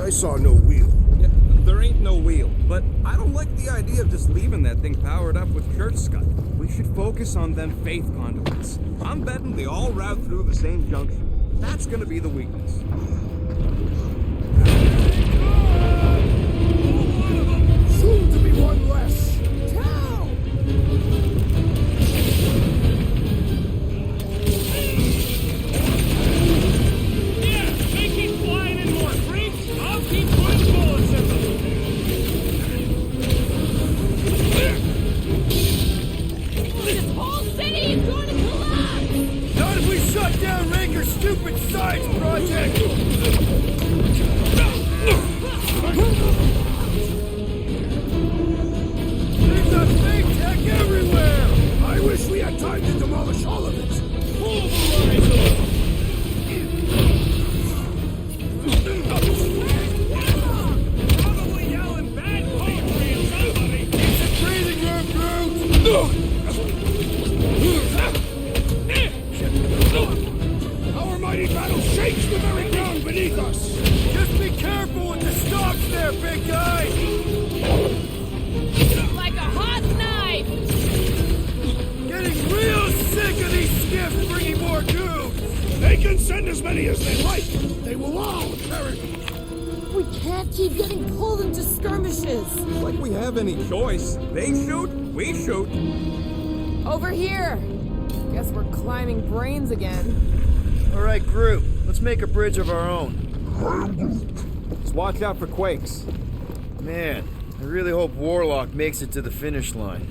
I saw no wheel. Yeah, there ain't no wheel, but I don't like the idea of just leaving that thing powered up with church scud. We should focus on them faith conduits. I'm betting they all route through the same junction. That's gonna be the weakness. Soon to be one less. Yeah, they keep flying in more freaks. I'll keep putting bullets in them. This whole city is going to collapse! Not if we shut down Raker's stupid science project! There's a fake tech everywhere! I wish we had time to demolish all of it. Probably yelling bad poetry at somebody. It's a breathing room, Groot! Our mighty battle shakes the very ground beneath us. Just be careful with the stalks there, big guy! Like a hot knife! Getting real sick of these skiffs bringing more goons! They can send as many as they like. They will all perish. We can't keep getting pulled into skirmishes. Like we have any choice. They shoot, we shoot. Over here. Guess we're climbing brains again. All right, Groot, let's make a bridge of our own. Just watch out for quakes. Man, I really hope Warlock makes it to the finish line.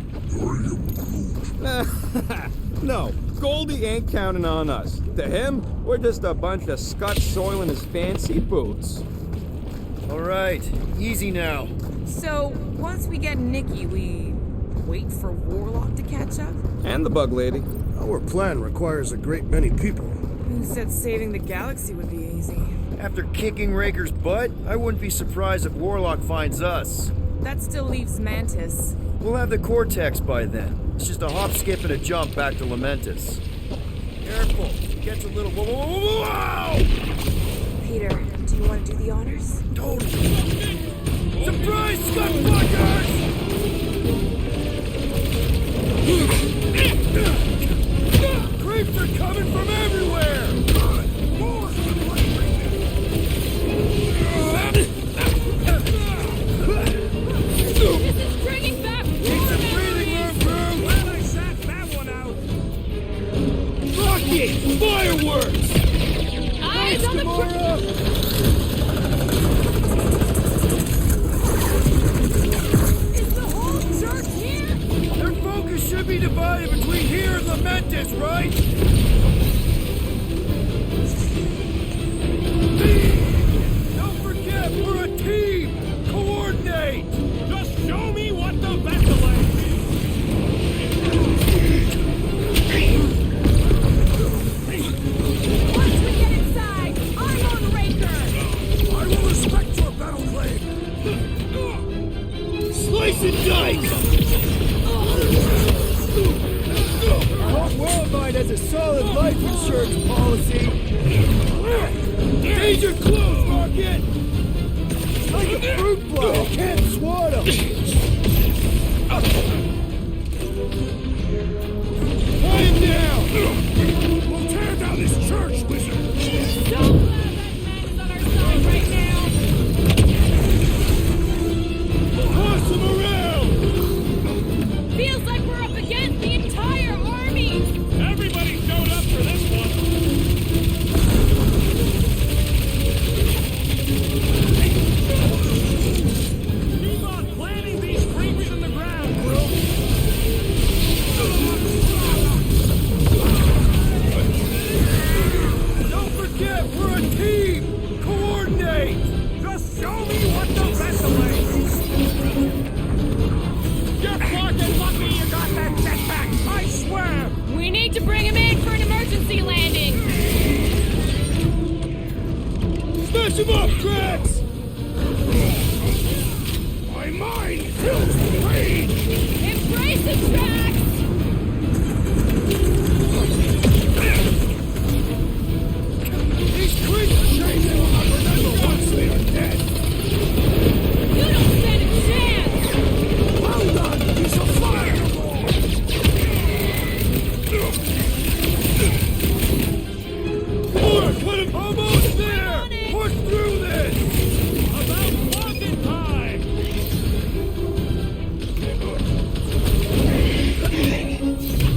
No, Goldie ain't counting on us. To him, we're just a bunch of scut soiling his fancy boots. All right, easy now. So, once we get Nikki, we wait for Warlock to catch up? And the bug lady. Our plan requires a great many people. Who said saving the galaxy would be easy? After kicking Raker's butt, I wouldn't be surprised if Warlock finds us. That still leaves Mantis. We'll have the Cortex by then. It's just a hop, skip, and a jump back to Lamentus. Careful, it gets a little... Whoa! Peter, do you want to do the honors? Totally. Surprise, scuttfuckers! Creeps are coming from everywhere! This is bringing back It's a breathing room, Groot! Glad I sat that one out. Rocket! Fireworks! eyes on the Is the whole church here? Their focus should be divided between here and Lamentus, right? Don't forget, we're a team! Coordinate! Just show me what the vessel is. Once we get inside, I'm on Raker! I will respect your battle claim. Slice and dice! Our whole world by side has a solid life insurance policy. Danger close, Rocket! It's like a fruit fly, I can't swat him! Tie him down! We'll tear down this church, wizard! So glad that man is on our side right now! Toss him around! Feels like we're up against the entire army! Everybody showed up for this one. Keep on planting these creeps in the ground, bro. Don't forget, we're a team! Coordinate! Just show me what the vessel is. You're fucking lucky you got that jetpack, I swear! We need to bring him in for an emergency landing! Smash him up, Cracks! My mind fills with rage! Embrace the tracks! These creeps are Shame they will not remember once they are dead! You don't stand a chance! Well done! You shall fire no more! More! Cut him almost there! Push through this! About fucking time!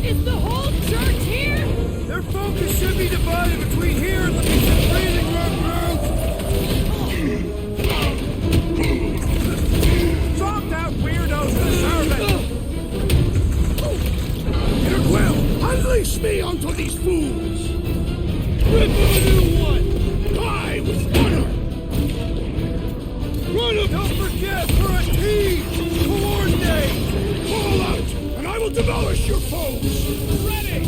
Is the whole church here? Their focus should be divided between here and the piece of breathing room Drop that weirdos deserve it! Peter Quill, unleash me onto these fools! Rip him a new one! Die with honor! Run him! Don't forget, we're a team! Coordinate! Fall out, and I will demolish your foes! Ready!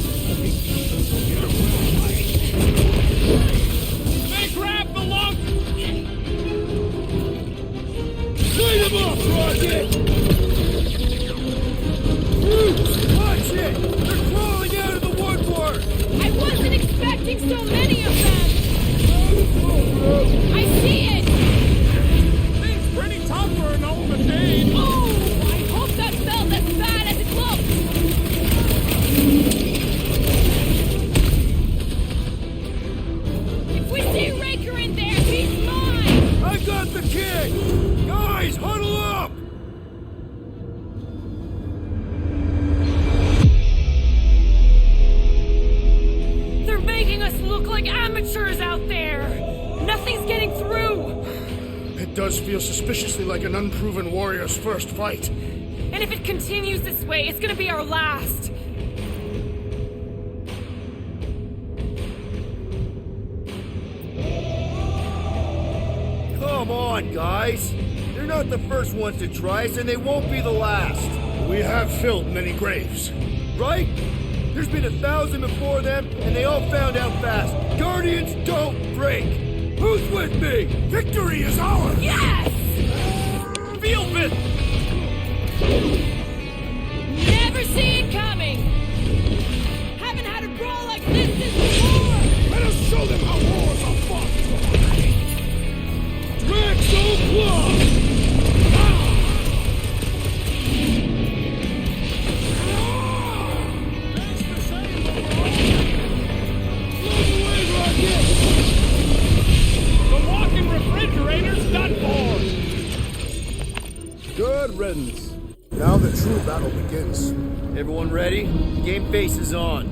Big rap belongs. Light him up, Rocket! Watch it! They're crawling out of the woodwork! I wasn't expecting so many of them! I see it! Thing's pretty tough for an old machine. Oh! I hope that felt as bad as it looked! If we see Raker in there, he's mine! I got the kid! Guys, huddle up! They're making us look like amateurs out there! Nothing's getting through! It does feel suspiciously like an unproven warrior's first fight. And if it continues this way, it's gonna be our last! Come on, guys. They're not the first ones to try us, and they won't be the last. We have filled many graves. Right? There's been 1,000 before them, and they all found out fast. Guardians don't break. Who's with me? Victory is ours! Yes! Field bit. Never see it coming! Haven't had a brawl like this since before! Let us show them how wars are fought! Draxo Claw! The walking refrigerator's done for. Good riddance. Now the true battle begins. Everyone ready? Game face is on.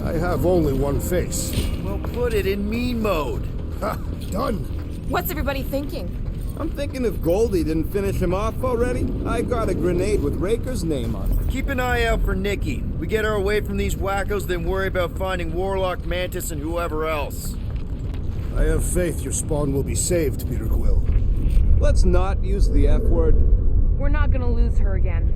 I have only one face. Well, put it in mean mode. Ha! Done! What's everybody thinking? I'm thinking if Goldie didn't finish him off already, I got a grenade with Raker's name on it. Keep an eye out for Nikki. We get her away from these wackos, then worry about finding Warlock, Mantis, and whoever else. I have faith your spawn will be saved, Peter Quill. Let's not use the F word. We're not gonna lose her again.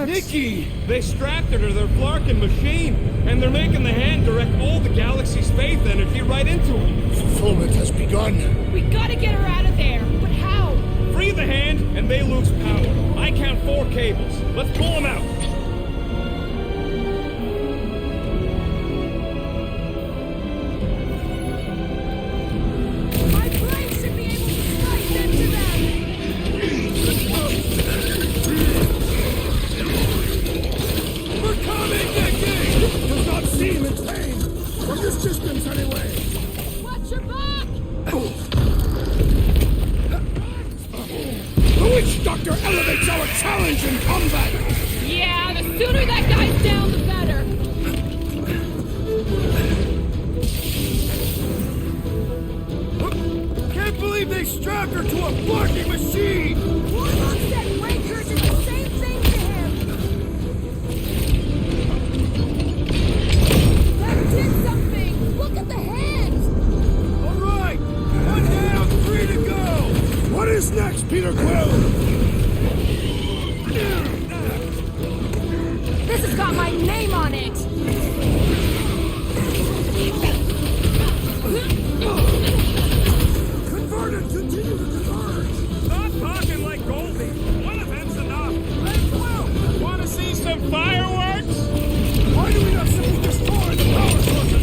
works. Nikki! They strapped her to their Flarkin machine, and they're making the hand direct all the galaxy's faith energy right into it. Fulfillment has begun. We gotta get her out of there, but how? Free the hand, and they lose power. I count 4 cables. Let's pull them out. My brain should be able to slice into them! We're coming, Nikki! Does not seem in pain. From this distance, anyway. Watch your back! The witch doctor elevates our challenge in combat! Yeah, the sooner that guy's down, the better. Can't believe they strapped her to a barking machine! Warlock said Raker did the same thing to him. That did something! Look at the hands! All right! 1 down, 3 to go! What is next, Peter Quill? This has got my name on it! Converted, continue to converge! Stop talking like Goldie. One event's enough. Hey, Quill, wanna see some fireworks? Why do we not simply destroy the power sources?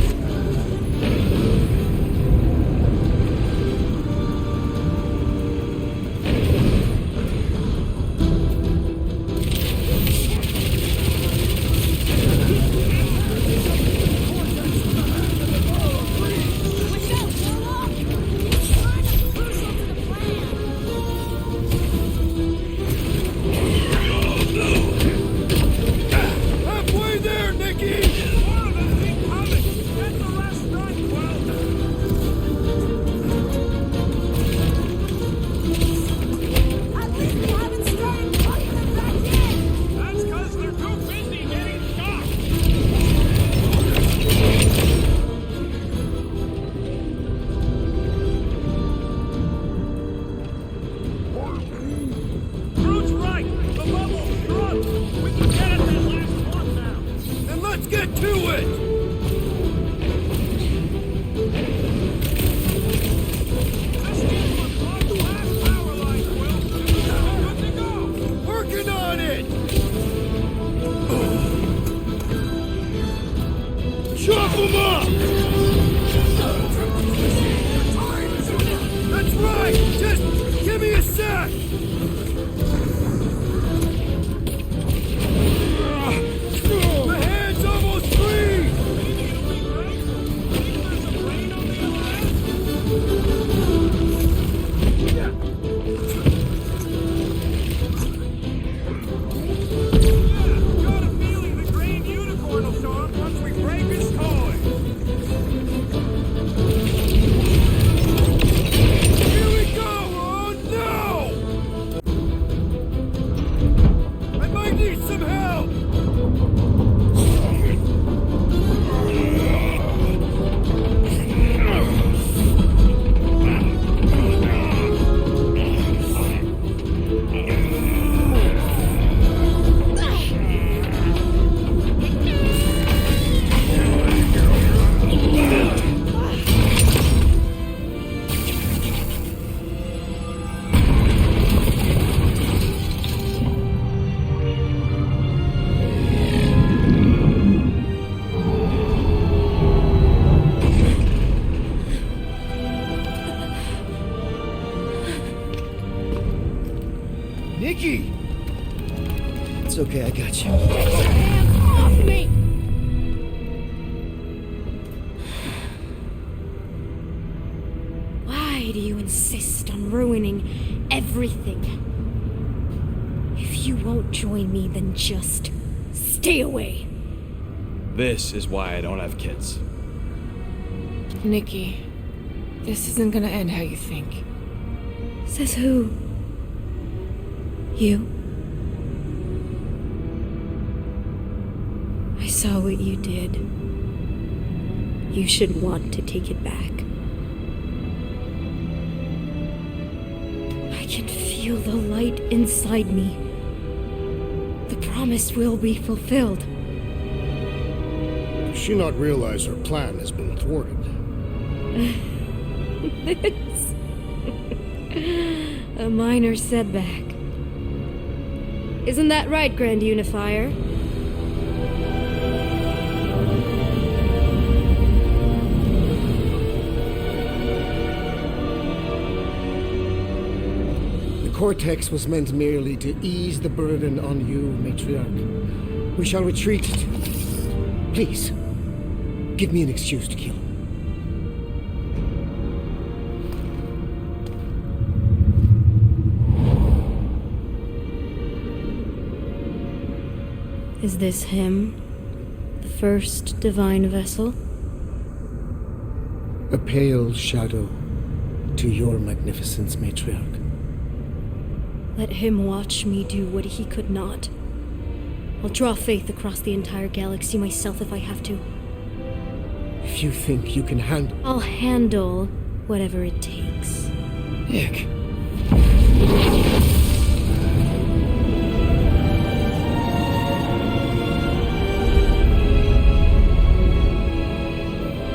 Halfway there, Nikki! More of them keep coming. Get the rest done, Quill. At least we haven't started putting them back in! That's because they're too busy getting shot. Groot's right. The level's shrunk. We can get at that last one now. Then let's get to it! Just get to across the last power line, Quill. Good to go. Working on it! Chop 'em up! That's right! Just give me a sec! The hand's almost free! Got a feeling the green unicorn will show up once we break his toy. Here we go! Oh no! I might need some help! Nikki! It's okay, I got you. Hands off me! Why do you insist on ruining everything? If you won't join me, then just stay away. This is why I don't have kids. Nikki, this isn't gonna end how you think. Says who? You? I saw what you did. You should want to take it back. I can feel the light inside me. The promise will be fulfilled. Does she not realize her plan has been thwarted? This. A minor setback. Isn't that right, Grand Unifier? The Cortex was meant merely to ease the burden on you, Matriarch. We shall retreat. Please, give me an excuse to kill. Is this him? The first divine vessel? A pale shadow to your magnificence, Matriarch. Let him watch me do what he could not. I'll draw faith across the entire galaxy myself if I have to. If you think you can handle... I'll handle whatever it takes. Nick.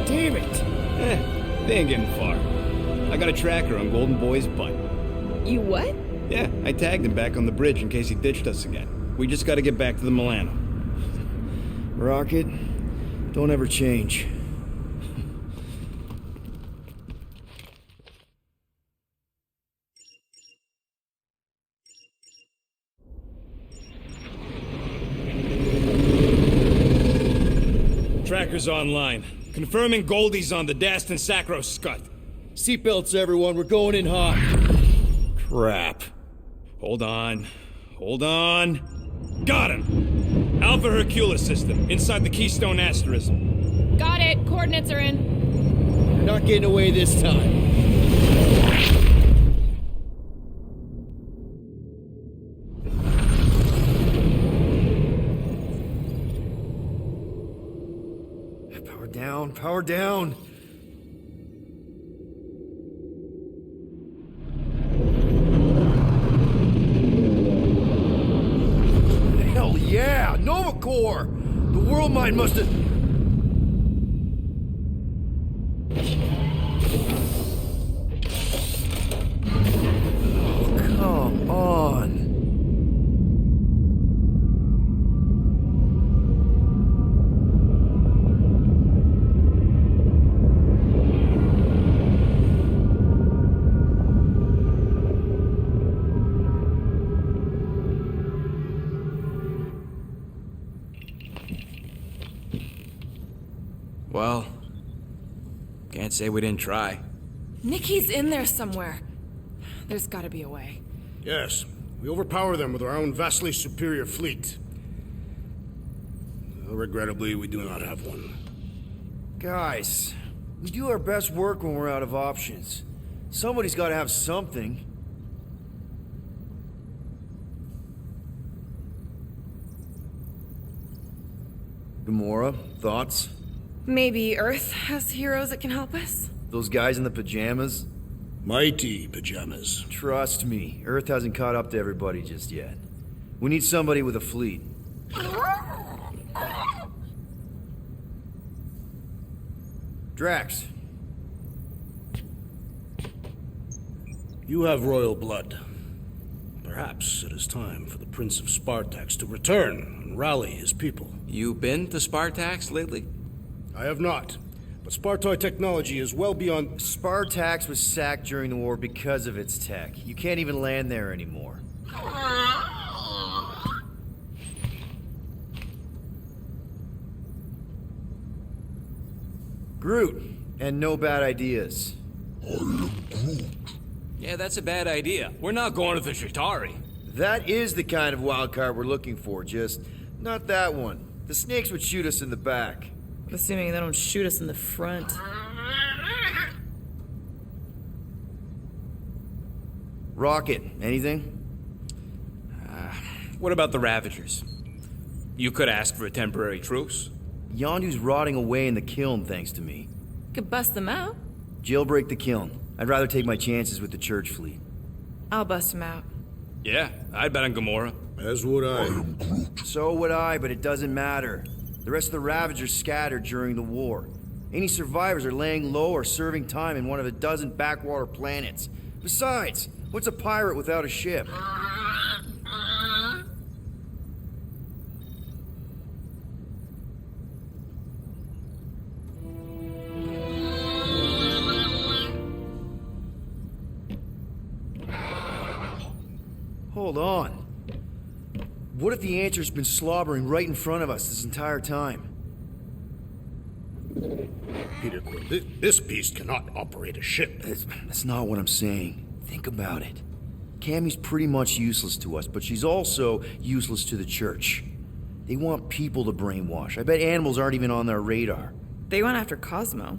Damn it! They ain't getting far. I got a tracker on Golden Boy's butt. You what? Yeah, I tagged him back on the bridge in case he ditched us again. We just gotta get back to the Milano. Rocket, don't ever change. Tracker's online. Confirming Goldie's on the Dastan Sacro Scut. Seatbelts, everyone. We're going in hot. Crap. Hold on. Hold on. Got him! Alpha Hercules system, inside the Keystone Asterism. Got it. Coordinates are in. You're not getting away this time. Power down, power down. Hell yeah! Nova Corps! The world mind must have... Oh, come on. Well, can't say we didn't try. Nikki's in there somewhere. There's gotta be a way. Yes, we overpower them with our own vastly superior fleet. Regrettably, we do not have one. Guys, we do our best work when we're out of options. Somebody's got to have something. Gamora, thoughts? Maybe Earth has heroes that can help us? Those guys in the pajamas? Mighty pajamas. Trust me, Earth hasn't caught up to everybody just yet. We need somebody with a fleet. Drax. You have royal blood. Perhaps it is time for the Prince of Spartax to return and rally his people. You been to Spartax lately? I have not. But Spartoid technology is well beyond... Spartax was sacked during the war because of its tech. You can't even land there anymore. Groot, and no bad ideas. Yeah, that's a bad idea. We're not going to the Chitauri. That is the kind of wild card we're looking for, just not that one. The snakes would shoot us in the back. Assuming they don't shoot us in the front. Rocket, anything? What about the Ravagers? You could ask for a temporary truce. Yondu's rotting away in the kiln thanks to me. Could bust them out. Jailbreak the kiln. I'd rather take my chances with the church fleet. I'll bust them out. Yeah, I'd bet on Gamora. As would I. So would I, but it doesn't matter. The rest of the Ravagers scattered during the war. Any survivors are laying low or serving time in one of a dozen backwater planets. Besides, what's a pirate without a ship? Hold on. What if the answer's been slobbering right in front of us this entire time? Peter Quill, this beast cannot operate a ship. That's not what I'm saying. Think about it. Cammy's pretty much useless to us, but she's also useless to the church. They want people to brainwash. I bet animals aren't even on their radar. They went after Cosmo.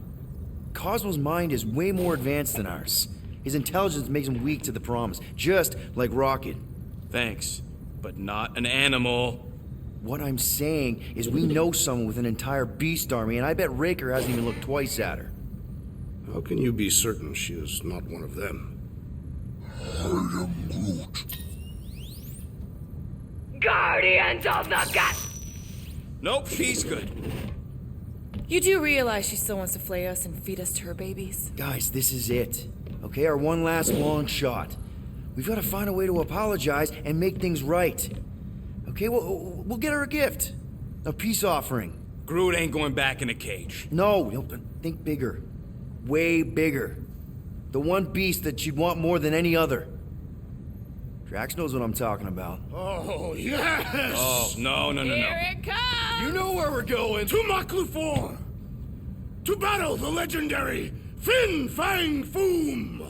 Cosmo's mind is way more advanced than ours. His intelligence makes him weak to the promise, just like Rocket. Thanks, but not an animal. What I'm saying is we know someone with an entire beast army, and I bet Raker hasn't even looked twice at her. How can you be certain she is not one of them? I am Groot. Guardians of the Gut! Nope, she's good. You do realize she still wants to flay us and feed us to her babies? Guys, this is it. Okay, our one last long shot. We've got to find a way to apologize and make things right. Okay, we'll get her a gift. A peace offering. Groot ain't going back in a cage. No, think bigger. Way bigger. The one beast that she'd want more than any other. Drax knows what I'm talking about. Oh, yes! Oh, no. Here it comes! You know where we're going. To Maklufor! To battle the legendary Fin Fang Foom!